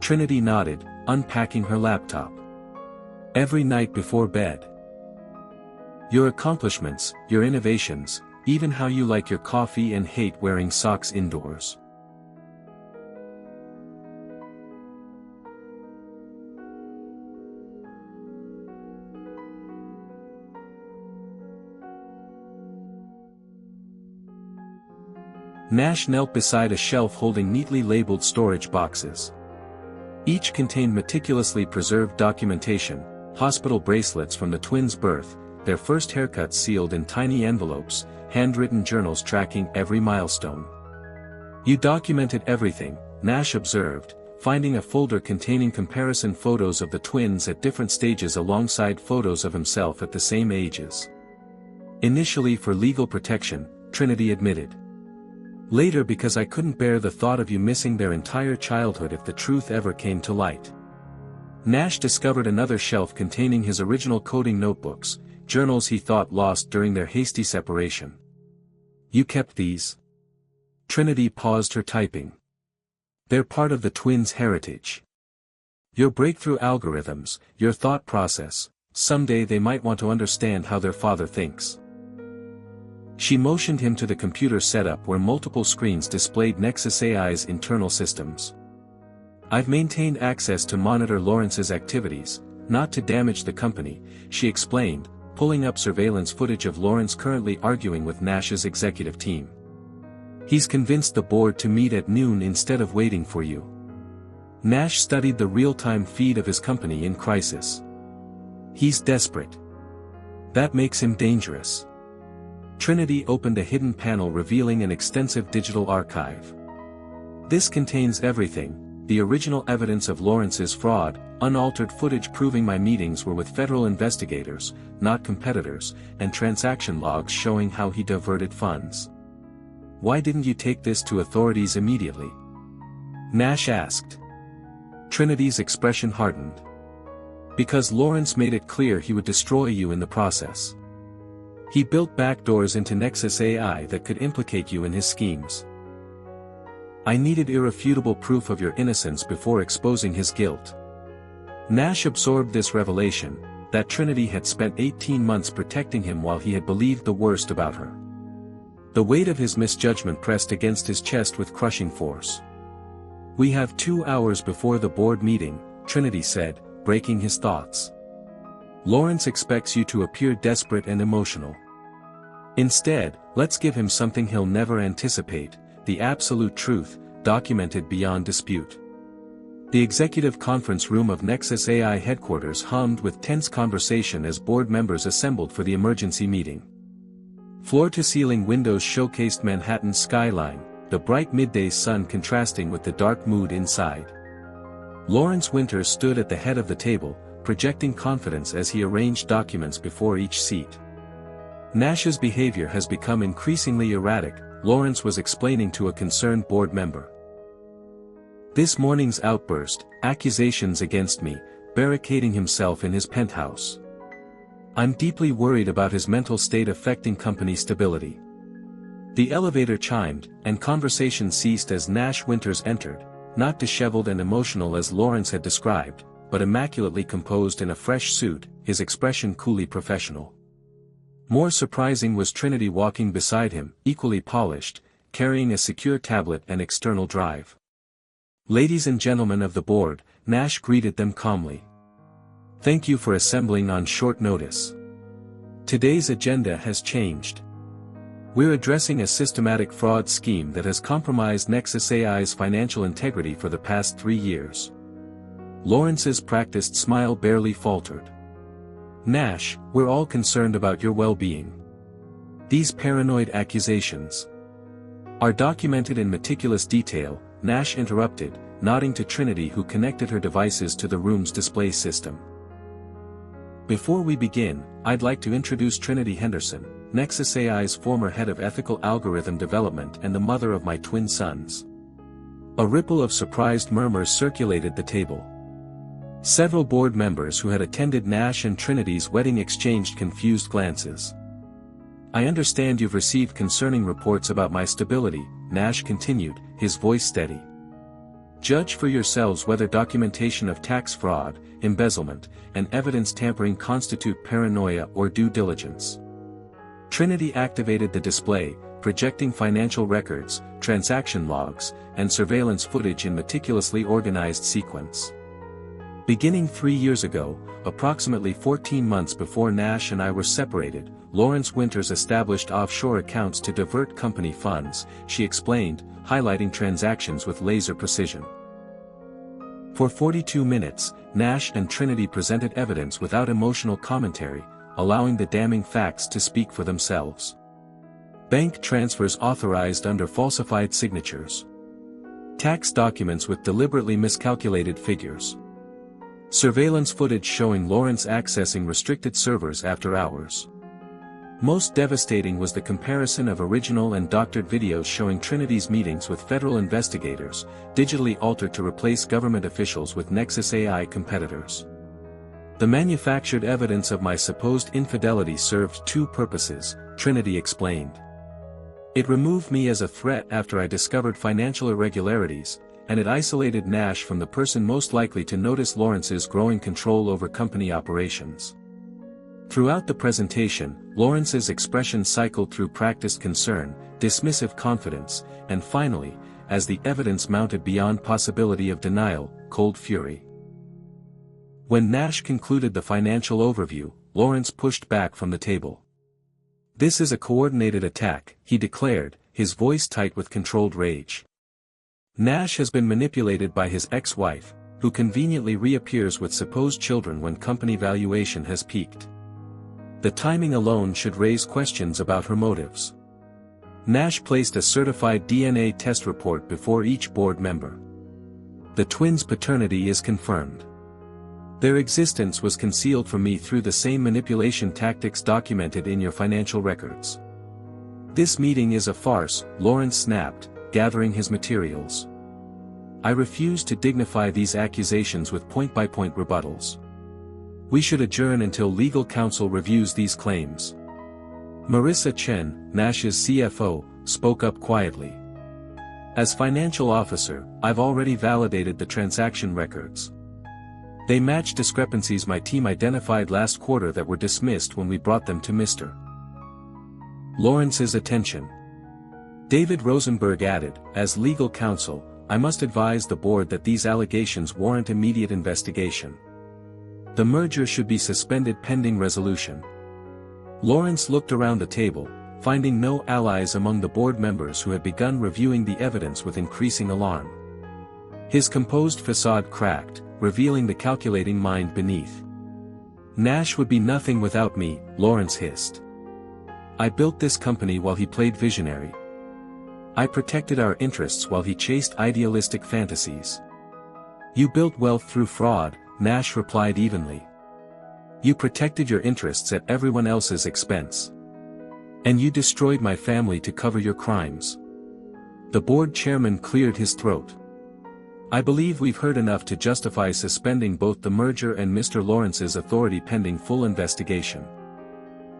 A: Trinity nodded, unpacking her laptop. "Every night before bed. Your accomplishments, your innovations, even how you like your coffee and hate wearing socks indoors." Nash knelt beside a shelf holding neatly labeled storage boxes. Each contained meticulously preserved documentation, hospital bracelets from the twins' birth, their first haircuts sealed in tiny envelopes, handwritten journals tracking every milestone. You documented everything, Nash observed, finding a folder containing comparison photos of the twins at different stages alongside photos of himself at the same ages. Initially for legal protection, Trinity admitted. Later because I couldn't bear the thought of you missing their entire childhood if the truth ever came to light. Nash discovered another shelf containing his original coding notebooks, journals he thought lost during their hasty separation. You kept these? Trinity paused her typing. They're part of the twins' heritage. Your breakthrough algorithms, your thought process, someday they might want to understand how their father thinks. She motioned him to the computer setup where multiple screens displayed Nexus AI's internal systems. I've maintained access to monitor Lawrence's activities, not to damage the company, she explained, pulling up surveillance footage of Lawrence currently arguing with Nash's executive team. He's convinced the board to meet at noon instead of waiting for you. Nash studied the real-time feed of his company in crisis. He's desperate. That makes him dangerous. Trinity opened a hidden panel revealing an extensive digital archive. This contains everything, the original evidence of Lawrence's fraud, unaltered footage proving my meetings were with federal investigators, not competitors, and transaction logs showing how he diverted funds. Why didn't you take this to authorities immediately? Nash asked. Trinity's expression hardened. Because Lawrence made it clear he would destroy you in the process. He built backdoors into Nexus AI that could implicate you in his schemes. I needed irrefutable proof of your innocence before exposing his guilt. Nash absorbed this revelation, that Trinity had spent 18 months protecting him while he had believed the worst about her. The weight of his misjudgment pressed against his chest with crushing force. We have 2 hours before the board meeting, Trinity said, breaking his thoughts. Lawrence expects you to appear desperate and emotional. Instead, let's give him something he'll never anticipate, the absolute truth, documented beyond dispute. The executive conference room of Nexus AI headquarters hummed with tense conversation as board members assembled for the emergency meeting. Floor-to-ceiling windows showcased Manhattan's skyline, the bright midday sun contrasting with the dark mood inside. Lawrence Winters stood at the head of the table, projecting confidence as he arranged documents before each seat. Nash's behavior has become increasingly erratic, Lawrence was explaining to a concerned board member. This morning's outburst, accusations against me, barricading himself in his penthouse. I'm deeply worried about his mental state affecting company stability. The elevator chimed, and conversation ceased as Nash Winters entered, not disheveled and emotional as Lawrence had described, but immaculately composed in a fresh suit, his expression coolly professional. More surprising was Trinity walking beside him, equally polished, carrying a secure tablet and external drive. Ladies and gentlemen of the board, Nash greeted them calmly. Thank you for assembling on short notice. Today's agenda has changed. We're addressing a systematic fraud scheme that has compromised Nexus AI's financial integrity for the past 3 years. Lawrence's practiced smile barely faltered. Nash, we're all concerned about your well-being. These paranoid accusations are documented in meticulous detail, Nash interrupted, nodding to Trinity who connected her devices to the room's display system. Before we begin, I'd like to introduce Trinity Henderson, Nexus AI's former head of ethical algorithm development and the mother of my twin sons. A ripple of surprised murmurs circulated the table. Several board members who had attended Nash and Trinity's wedding exchanged confused glances. I understand you've received concerning reports about my stability, Nash continued, his voice steady. Judge for yourselves whether documentation of tax fraud, embezzlement, and evidence tampering constitute paranoia or due diligence. Trinity activated the display, projecting financial records, transaction logs, and surveillance footage in meticulously organized sequence. Beginning 3 years ago, approximately 14 months before Nash and I were separated, Lawrence Winters established offshore accounts to divert company funds, she explained, highlighting transactions with laser precision. For 42 minutes, Nash and Trinity presented evidence without emotional commentary, allowing the damning facts to speak for themselves. Bank transfers authorized under falsified signatures. Tax documents with deliberately miscalculated figures. Surveillance footage showing Lawrence accessing restricted servers after hours. Most devastating was the comparison of original and doctored videos showing Trinity's meetings with federal investigators, digitally altered to replace government officials with Nexus AI competitors. The manufactured evidence of my supposed infidelity served two purposes, Trinity explained. It removed me as a threat after I discovered financial irregularities, and it isolated Nash from the person most likely to notice Lawrence's growing control over company operations. Throughout the presentation, Lawrence's expression cycled through practiced concern, dismissive confidence, and finally, as the evidence mounted beyond possibility of denial, cold fury. When Nash concluded the financial overview, Lawrence pushed back from the table. "This is a coordinated attack," he declared, his voice tight with controlled rage. "Nash has been manipulated by his ex-wife, who conveniently reappears with supposed children when company valuation has peaked. The timing alone should raise questions about her motives." Nash placed a certified DNA test report before each board member. "The twins' paternity is confirmed. Their existence was concealed from me through the same manipulation tactics documented in your financial records." "This meeting is a farce," Lawrence snapped, gathering his materials. "I refuse to dignify these accusations with point-by-point rebuttals. We should adjourn until legal counsel reviews these claims." Marissa Chen, Nash's CFO, spoke up quietly. "As financial officer, I've already validated the transaction records. They match discrepancies my team identified last quarter that were dismissed when we brought them to Mr. Lawrence's attention." David Rosenberg added, "As legal counsel, I must advise the board that these allegations warrant immediate investigation. The merger should be suspended pending resolution." Lawrence looked around the table, finding no allies among the board members who had begun reviewing the evidence with increasing alarm. His composed facade cracked, revealing the calculating mind beneath. "Nash would be nothing without me," Lawrence hissed. "I built this company while he played visionary. I protected our interests while he chased idealistic fantasies." "You built wealth through fraud," Nash replied evenly. "You protected your interests at everyone else's expense. And you destroyed my family to cover your crimes." The board chairman cleared his throat. "I believe we've heard enough to justify suspending both the merger and Mr. Lawrence's authority pending full investigation.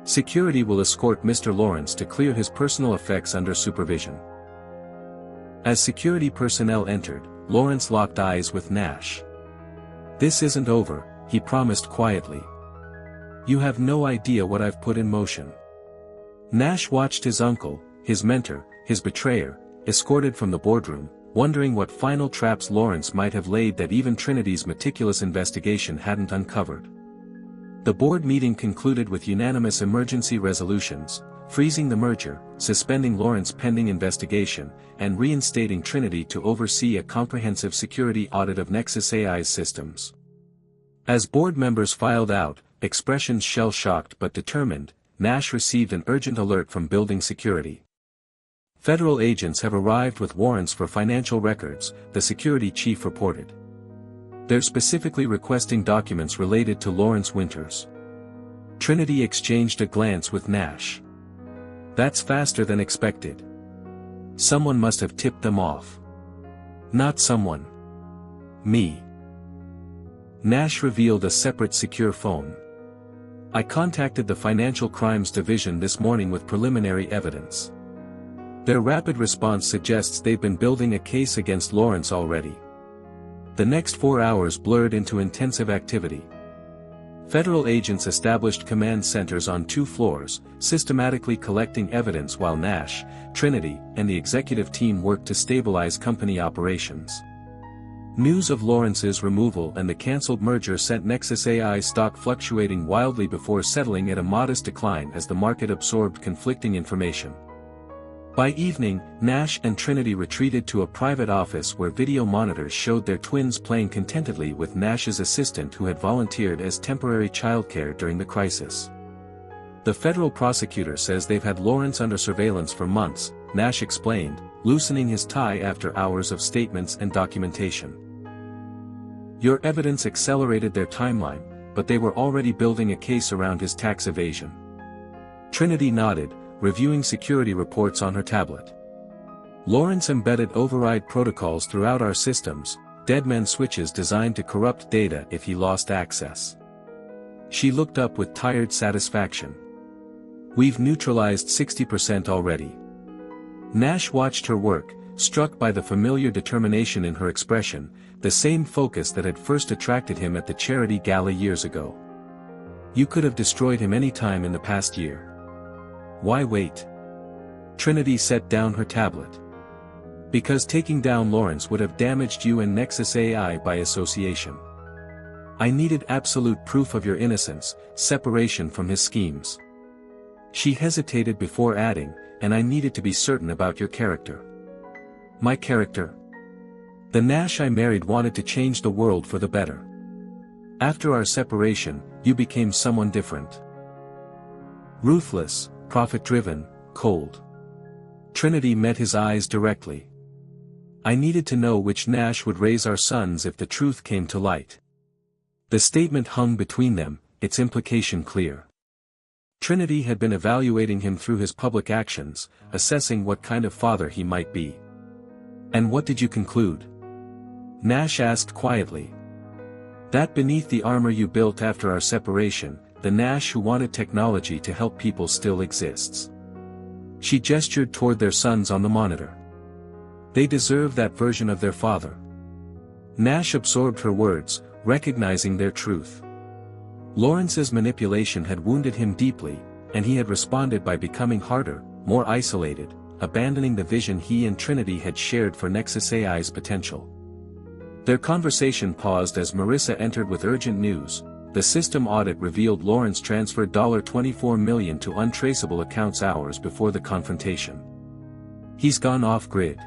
A: Security will escort Mr. Lawrence to clear his personal effects under supervision." As security personnel entered, Lawrence locked eyes with Nash. "This isn't over," he promised quietly. "You have no idea what I've put in motion." Nash watched his uncle, his mentor, his betrayer, escorted from the boardroom, wondering what final traps Lawrence might have laid that even Trinity's meticulous investigation hadn't uncovered. The board meeting concluded with unanimous emergency resolutions, freezing the merger, suspending Lawrence pending investigation, and reinstating Trinity to oversee a comprehensive security audit of Nexus AI's systems. As board members filed out, expressions shell-shocked but determined, Nash received an urgent alert from building security. "Federal agents have arrived with warrants for financial records," the security chief reported. "They're specifically requesting documents related to Lawrence Winters." Trinity exchanged a glance with Nash. "That's faster than expected. Someone must have tipped them off." "Not someone. Me." Nash revealed a separate secure phone. "I contacted the Financial Crimes Division this morning with preliminary evidence. Their rapid response suggests they've been building a case against Lawrence already." The next 4 hours blurred into intensive activity. Federal agents established command centers on 2 floors, systematically collecting evidence while Nash, Trinity, and the executive team worked to stabilize company operations. News of Lawrence's removal and the cancelled merger sent Nexus AI stock fluctuating wildly before settling at a modest decline as the market absorbed conflicting information. By evening, Nash and Trinity retreated to a private office where video monitors showed their twins playing contentedly with Nash's assistant who had volunteered as temporary childcare during the crisis. The federal prosecutor says they've had Lawrence under surveillance for months, Nash explained, loosening his tie after hours of statements and documentation. Your evidence accelerated their timeline, but they were already building a case around his tax evasion. Trinity nodded, reviewing security reports on her tablet. Lawrence embedded override protocols throughout our systems, deadman switches designed to corrupt data if he lost access. She looked up with tired satisfaction. We've neutralized 60% already. Nash watched her work, struck by the familiar determination in her expression, the same focus that had first attracted him at the charity gala years ago. You could have destroyed him any time in the past year. Why wait? Trinity set down her tablet. Because taking down Lawrence would have damaged you and Nexus AI by association. I needed absolute proof of your innocence, separation from his schemes. She hesitated before adding, and I needed to be certain about your character. My character? The Nash I married wanted to change the world for the better. After our separation, you became someone different. Ruthless, profit-driven, cold. Trinity met his eyes directly. I needed to know which Nash would raise our sons if the truth came to light. The statement hung between them, its implication clear. Trinity had been evaluating him through his public actions, assessing what kind of father he might be. And what did you conclude? Nash asked quietly. That beneath the armor you built after our separation, the Nash who wanted technology to help people still exists. She gestured toward their sons on the monitor. They deserve that version of their father. Nash absorbed her words, recognizing their truth. Lawrence's manipulation had wounded him deeply, and he had responded by becoming harder, more isolated, abandoning the vision he and Trinity had shared for Nexus AI's potential. Their conversation paused as Marissa entered with urgent news. The system audit revealed Lawrence transferred $24 million to untraceable accounts hours before the confrontation. He's gone off-grid.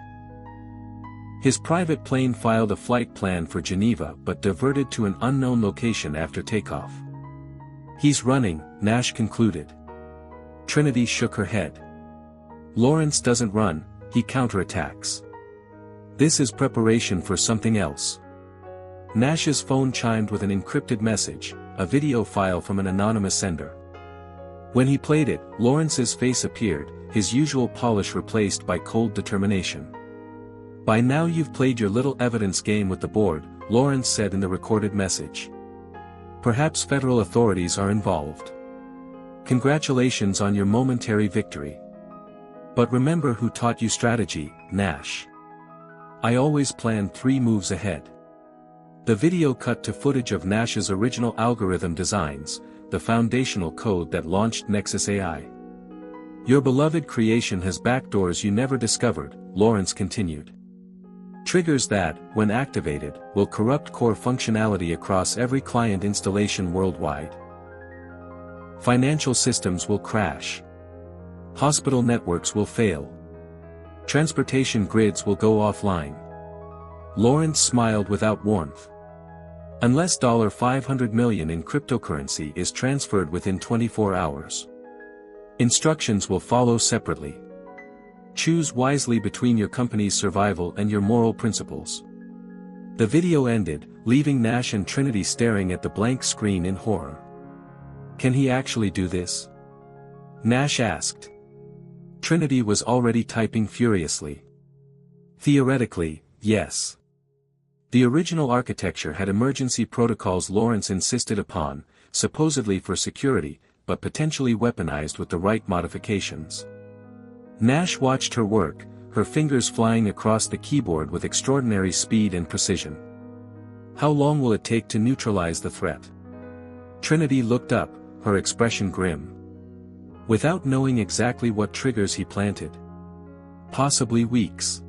A: His private plane filed a flight plan for Geneva but diverted to an unknown location after takeoff. He's running, Nash concluded. Trinity shook her head. Lawrence doesn't run, he counterattacks. This is preparation for something else. Nash's phone chimed with an encrypted message, a video file from an anonymous sender. When he played it, Lawrence's face appeared, his usual polish replaced by cold determination. By now you've played your little evidence game with the board, Lawrence said in the recorded message. Perhaps federal authorities are involved. Congratulations on your momentary victory. But remember who taught you strategy, Nash. I always plan 3 moves ahead. The video cut to footage of Nash's original algorithm designs, the foundational code that launched Nexus AI. Your beloved creation has backdoors you never discovered, Lawrence continued. Triggers that, when activated, will corrupt core functionality across every client installation worldwide. Financial systems will crash. Hospital networks will fail. Transportation grids will go offline. Lawrence smiled without warmth. Unless $500 million in cryptocurrency is transferred within 24 hours. Instructions will follow separately. Choose wisely between your company's survival and your moral principles. The video ended, leaving Nash and Trinity staring at the blank screen in horror. Can he actually do this? Nash asked. Trinity was already typing furiously. Theoretically, yes. The original architecture had emergency protocols Lawrence insisted upon, supposedly for security, but potentially weaponized with the right modifications. Nash watched her work, her fingers flying across the keyboard with extraordinary speed and precision. How long will it take to neutralize the threat? Trinity looked up, her expression grim. Without knowing exactly what triggers he planted. Possibly weeks.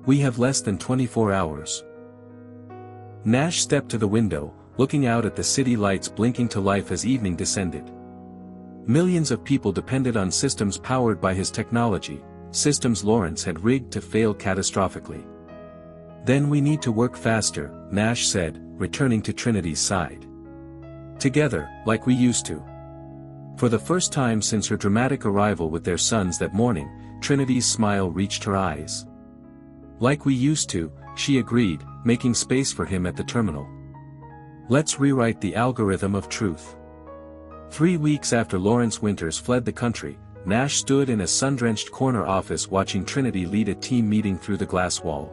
A: We have less than 24 hours. Nash stepped to the window, looking out at the city lights blinking to life as evening descended. Millions of people depended on systems powered by his technology, systems Lawrence had rigged to fail catastrophically. Then we need to work faster, Nash said, returning to Trinity's side. Together, like we used to. For the first time since her dramatic arrival with their sons that morning, Trinity's smile reached her eyes. "Like we used to," she agreed, making space for him at the terminal. "Let's rewrite the algorithm of truth." 3 weeks after Lawrence Winters fled the country, Nash stood in a sun-drenched corner office watching Trinity lead a team meeting through the glass wall.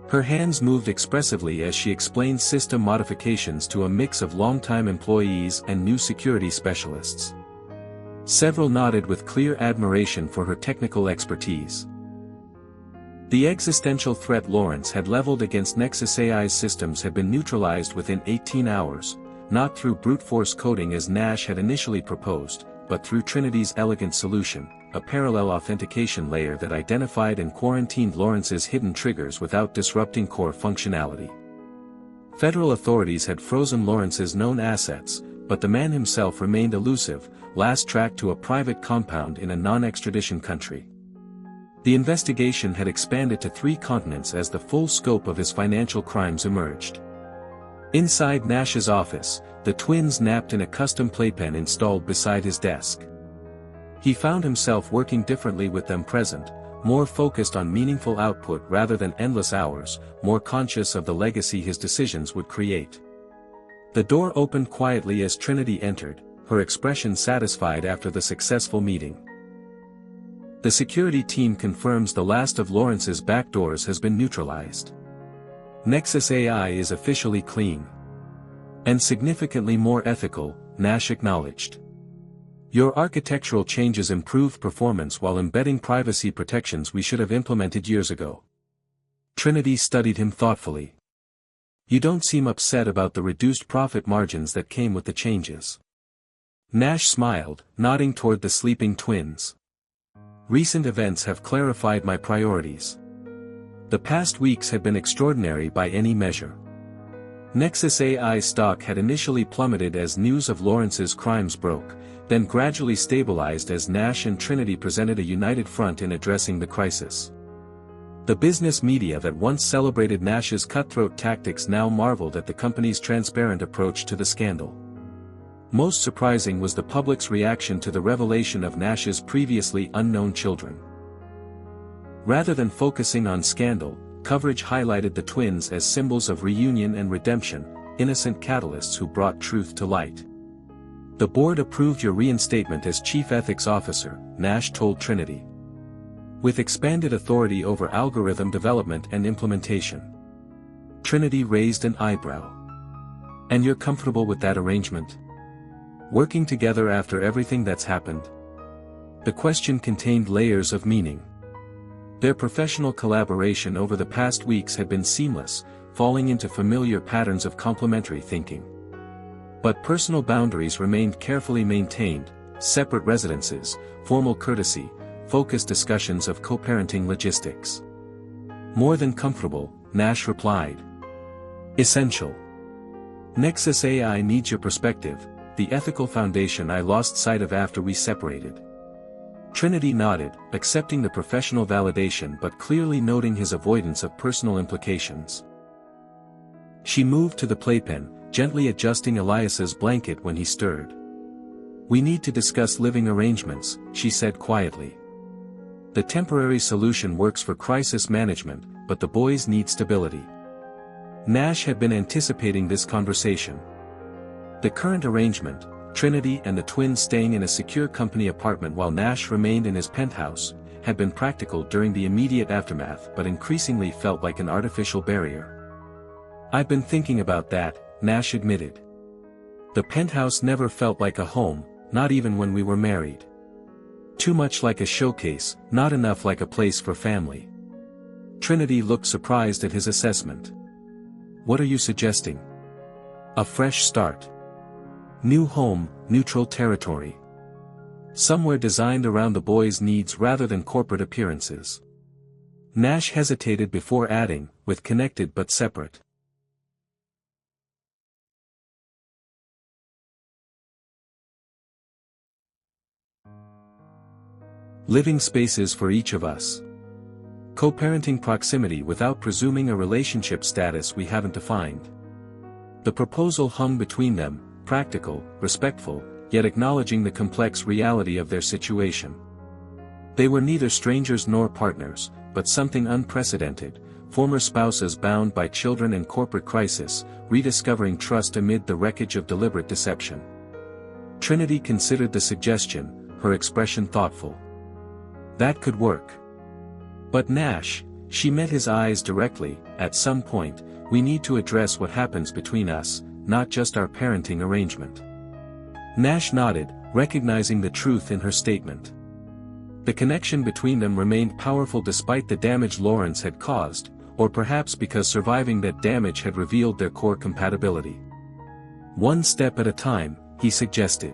A: Her hands moved expressively as she explained system modifications to a mix of longtime employees and new security specialists. Several nodded with clear admiration for her technical expertise. The existential threat Lawrence had leveled against Nexus AI's systems had been neutralized within 18 hours, not through brute force coding as Nash had initially proposed, but through Trinity's elegant solution, a parallel authentication layer that identified and quarantined Lawrence's hidden triggers without disrupting core functionality. Federal authorities had frozen Lawrence's known assets, but the man himself remained elusive, last tracked to a private compound in a non-extradition country. The investigation had expanded to 3 continents as the full scope of his financial crimes emerged. Inside Nash's office, the twins napped in a custom playpen installed beside his desk. He found himself working differently with them present, more focused on meaningful output rather than endless hours, more conscious of the legacy his decisions would create. The door opened quietly as Trinity entered, her expression satisfied after the successful meeting. The security team confirms the last of Lawrence's backdoors has been neutralized. Nexus AI is officially clean. And significantly more ethical, Nash acknowledged. Your architectural changes improved performance while embedding privacy protections we should have implemented years ago. Trinity studied him thoughtfully. You don't seem upset about the reduced profit margins that came with the changes. Nash smiled, nodding toward the sleeping twins. Recent events have clarified my priorities. The past weeks had been extraordinary by any measure. Nexus AI stock had initially plummeted as news of Lawrence's crimes broke, then gradually stabilized as Nash and Trinity presented a united front in addressing the crisis. The business media that once celebrated Nash's cutthroat tactics now marveled at the company's transparent approach to the scandal. Most surprising was the public's reaction to the revelation of Nash's previously unknown children. Rather than focusing on scandal, coverage highlighted the twins as symbols of reunion and redemption, innocent catalysts who brought truth to light. The board approved your reinstatement as Chief Ethics Officer, Nash told Trinity. With expanded authority over algorithm development and implementation. Trinity raised an eyebrow. And you're comfortable with that arrangement? Working together after everything that's happened? The question contained layers of meaning. Their professional collaboration over the past weeks had been seamless, falling into familiar patterns of complementary thinking. But personal boundaries remained carefully maintained, separate residences, formal courtesy, focused discussions of co-parenting logistics. More than comfortable, Nash replied. Essential. Nexus AI needs your perspective, the ethical foundation I lost sight of after we separated. Trinity nodded, accepting the professional validation but clearly noting his avoidance of personal implications. She moved to the playpen, gently adjusting Elias's blanket when he stirred. We need to discuss living arrangements, she said quietly. The temporary solution works for crisis management, but the boys need stability. Nash had been anticipating this conversation. The current arrangement, Trinity and the twins staying in a secure company apartment while Nash remained in his penthouse, had been practical during the immediate aftermath but increasingly felt like an artificial barrier. I've been thinking about that, Nash admitted. The penthouse never felt like a home, not even when we were married. Too much like a showcase, not enough like a place for family. Trinity looked surprised at his assessment. What are you suggesting? A fresh start. New home, neutral territory. Somewhere designed around the boys' needs rather than corporate appearances. Nash hesitated before adding, with connected but separate. Living spaces for each of us. Co-parenting proximity without presuming a relationship status we haven't defined. The proposal hung between them, practical, respectful, yet acknowledging the complex reality of their situation. They were neither strangers nor partners, but something unprecedented, former spouses bound by children and corporate crisis, rediscovering trust amid the wreckage of deliberate deception. Trinity considered the suggestion, her expression thoughtful. That could work. But Nash, she met his eyes directly, at some point, we need to address what happens between us, not just our parenting arrangement. Nash nodded, recognizing the truth in her statement. The connection between them remained powerful despite the damage Lawrence had caused, or perhaps because surviving that damage had revealed their core compatibility. One step at a time, he suggested.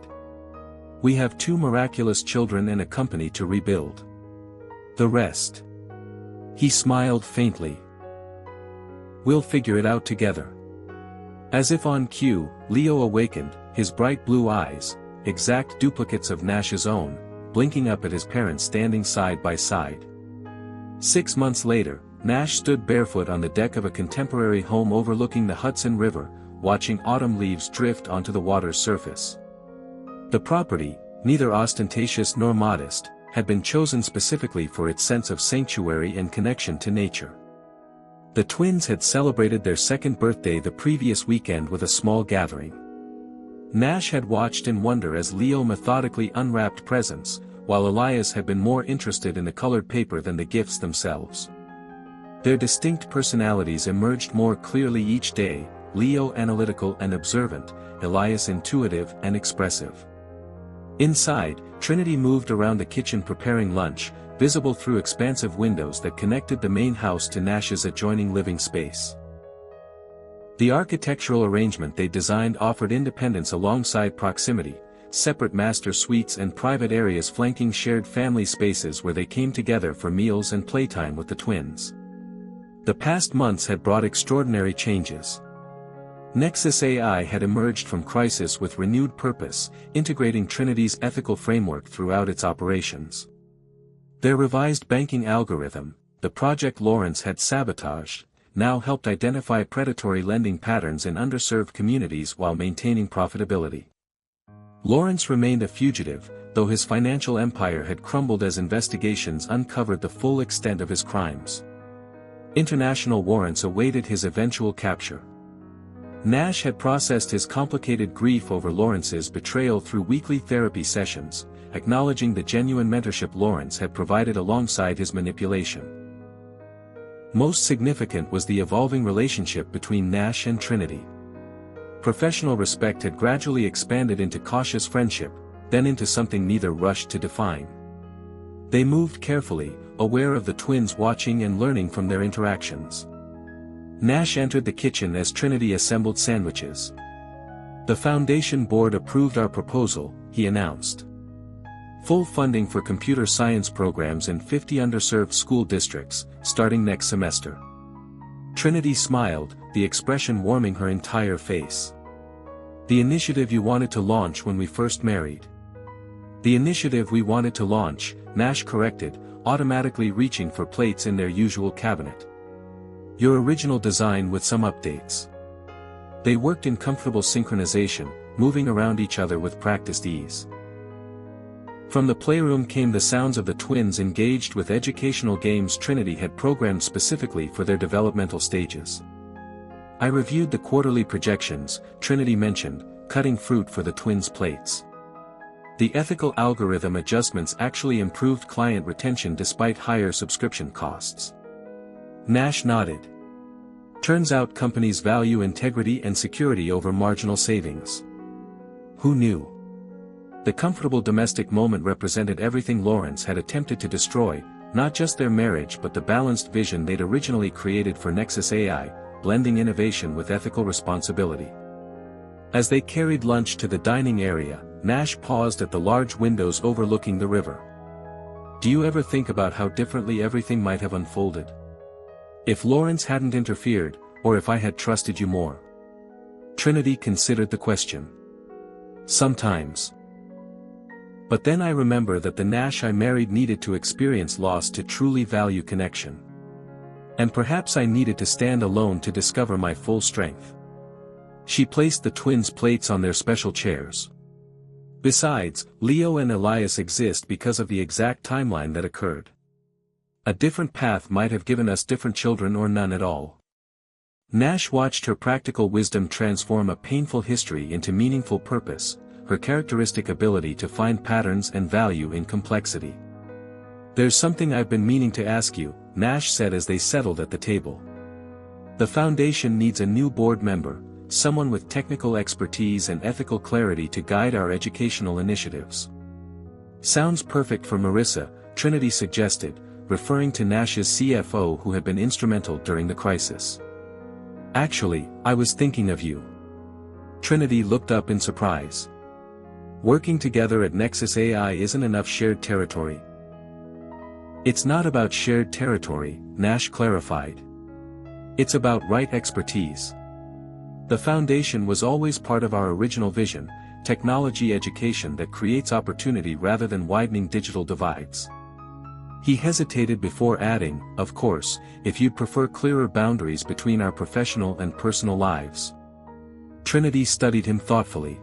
A: We have 2 miraculous children and a company to rebuild. The rest. He smiled faintly. We'll figure it out together. As if on cue, Leo awakened, his bright blue eyes, exact duplicates of Nash's own, blinking up at his parents standing side by side. 6 months later, Nash stood barefoot on the deck of a contemporary home overlooking the Hudson River, watching autumn leaves drift onto the water's surface. The property, neither ostentatious nor modest, had been chosen specifically for its sense of sanctuary and connection to nature. The twins had celebrated their 2nd birthday the previous weekend with a small gathering. Nash had watched in wonder as Leo methodically unwrapped presents, while Elias had been more interested in the colored paper than the gifts themselves. Their distinct personalities emerged more clearly each day, Leo analytical and observant, Elias intuitive and expressive. Inside, Trinity moved around the kitchen preparing lunch, visible through expansive windows that connected the main house to Nash's adjoining living space. The architectural arrangement they designed offered independence alongside proximity, separate master suites and private areas flanking shared family spaces where they came together for meals and playtime with the twins. The past months had brought extraordinary changes. Nexus AI had emerged from crisis with renewed purpose, integrating Trinity's ethical framework throughout its operations. Their revised banking algorithm, the project Lawrence had sabotaged, now helped identify predatory lending patterns in underserved communities while maintaining profitability. Lawrence remained a fugitive, though his financial empire had crumbled as investigations uncovered the full extent of his crimes. International warrants awaited his eventual capture. Nash had processed his complicated grief over Lawrence's betrayal through weekly therapy sessions, acknowledging the genuine mentorship Lawrence had provided alongside his manipulation. Most significant was the evolving relationship between Nash and Trinity. Professional respect had gradually expanded into cautious friendship, then into something neither rushed to define. They moved carefully, aware of the twins watching and learning from their interactions. Nash entered the kitchen as Trinity assembled sandwiches. The foundation board approved our proposal, he announced. Full funding for computer science programs in 50 underserved school districts, starting next semester. Trinity smiled, the expression warming her entire face. The initiative you wanted to launch when we first married. The initiative we wanted to launch, Nash corrected, automatically reaching for plates in their usual cabinet. Your original design with some updates. They worked in comfortable synchronization, moving around each other with practiced ease. From the playroom came the sounds of the twins engaged with educational games Trinity had programmed specifically for their developmental stages. I reviewed the quarterly projections, Trinity mentioned, cutting fruit for the twins' plates. The ethical algorithm adjustments actually improved client retention despite higher subscription costs. Nash nodded. Turns out companies value integrity and security over marginal savings. Who knew? The comfortable domestic moment represented everything Lawrence had attempted to destroy, not just their marriage but the balanced vision they'd originally created for Nexus AI, blending innovation with ethical responsibility. As they carried lunch to the dining area, Nash paused at the large windows overlooking the river. Do you ever think about how differently everything might have unfolded? If Lawrence hadn't interfered, or if I had trusted you more? Trinity considered the question. Sometimes. But then I remember that the Nash I married needed to experience loss to truly value connection. And perhaps I needed to stand alone to discover my full strength. She placed the twins' plates on their special chairs. Besides, Leo and Elias exist because of the exact timeline that occurred. A different path might have given us different children or none at all. Nash watched her practical wisdom transform a painful history into meaningful purpose, her characteristic ability to find patterns and value in complexity. "There's something I've been meaning to ask you," Nash said as they settled at the table. "The foundation needs a new board member, someone with technical expertise and ethical clarity to guide our educational initiatives." "Sounds perfect for Marissa," Trinity suggested, referring to Nash's CFO who had been instrumental during the crisis. "Actually, I was thinking of you." Trinity looked up in surprise. "Working together at Nexus AI isn't enough shared territory." "It's not about shared territory," Nash clarified. "It's about right expertise. The foundation was always part of our original vision, technology education that creates opportunity rather than widening digital divides." He hesitated before adding, "Of course, if you'd prefer clearer boundaries between our professional and personal lives." Trinity studied him thoughtfully.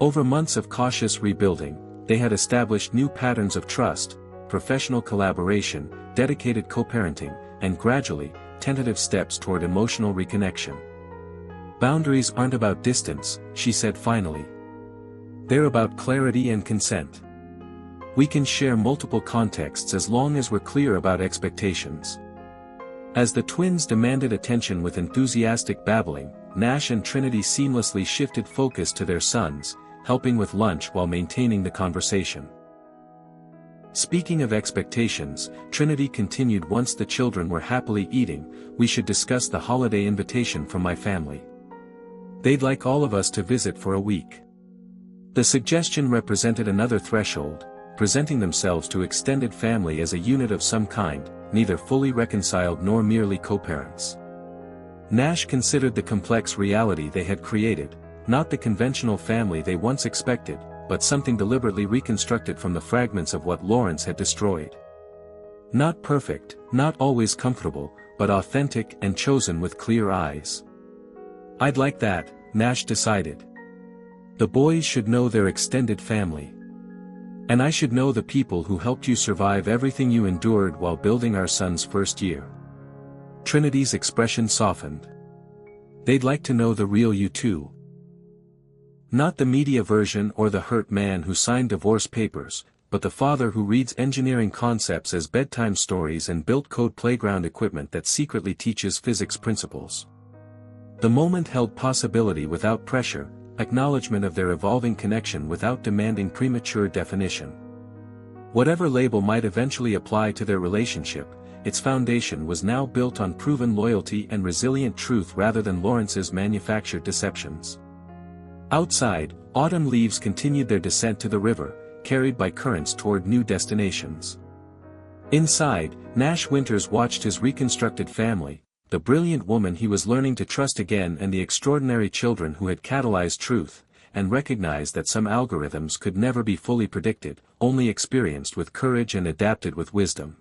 A: Over months of cautious rebuilding, they had established new patterns of trust, professional collaboration, dedicated co-parenting, and gradually, tentative steps toward emotional reconnection. "Boundaries aren't about distance," she said finally. "They're about clarity and consent. We can share multiple contexts as long as we're clear about expectations." As the twins demanded attention with enthusiastic babbling, Nash and Trinity seamlessly shifted focus to their sons, helping with lunch while maintaining the conversation. "Speaking of expectations," Trinity continued once the children were happily eating, "we should discuss the holiday invitation from my family. They'd like all of us to visit for a week." The suggestion represented another threshold, presenting themselves to extended family as a unit of some kind, neither fully reconciled nor merely co-parents. Nash considered the complex reality they had created, not the conventional family they once expected, but something deliberately reconstructed from the fragments of what Lawrence had destroyed. Not perfect, not always comfortable, but authentic and chosen with clear eyes. "I'd like that," Nash decided. "The boys should know their extended family. And I should know the people who helped you survive everything you endured while building our son's first year." Trinity's expression softened. "They'd like to know the real you too. Not the media version or the hurt man who signed divorce papers, but the father who reads engineering concepts as bedtime stories and built code playground equipment that secretly teaches physics principles." The moment held possibility without pressure, acknowledgement of their evolving connection without demanding premature definition. Whatever label might eventually apply to their relationship, its foundation was now built on proven loyalty and resilient truth rather than Lawrence's manufactured deceptions. Outside, autumn leaves continued their descent to the river, carried by currents toward new destinations. Inside, Nash Winters watched his reconstructed family, the brilliant woman he was learning to trust again and the extraordinary children who had catalyzed truth, and recognized that some algorithms could never be fully predicted, only experienced with courage and adapted with wisdom.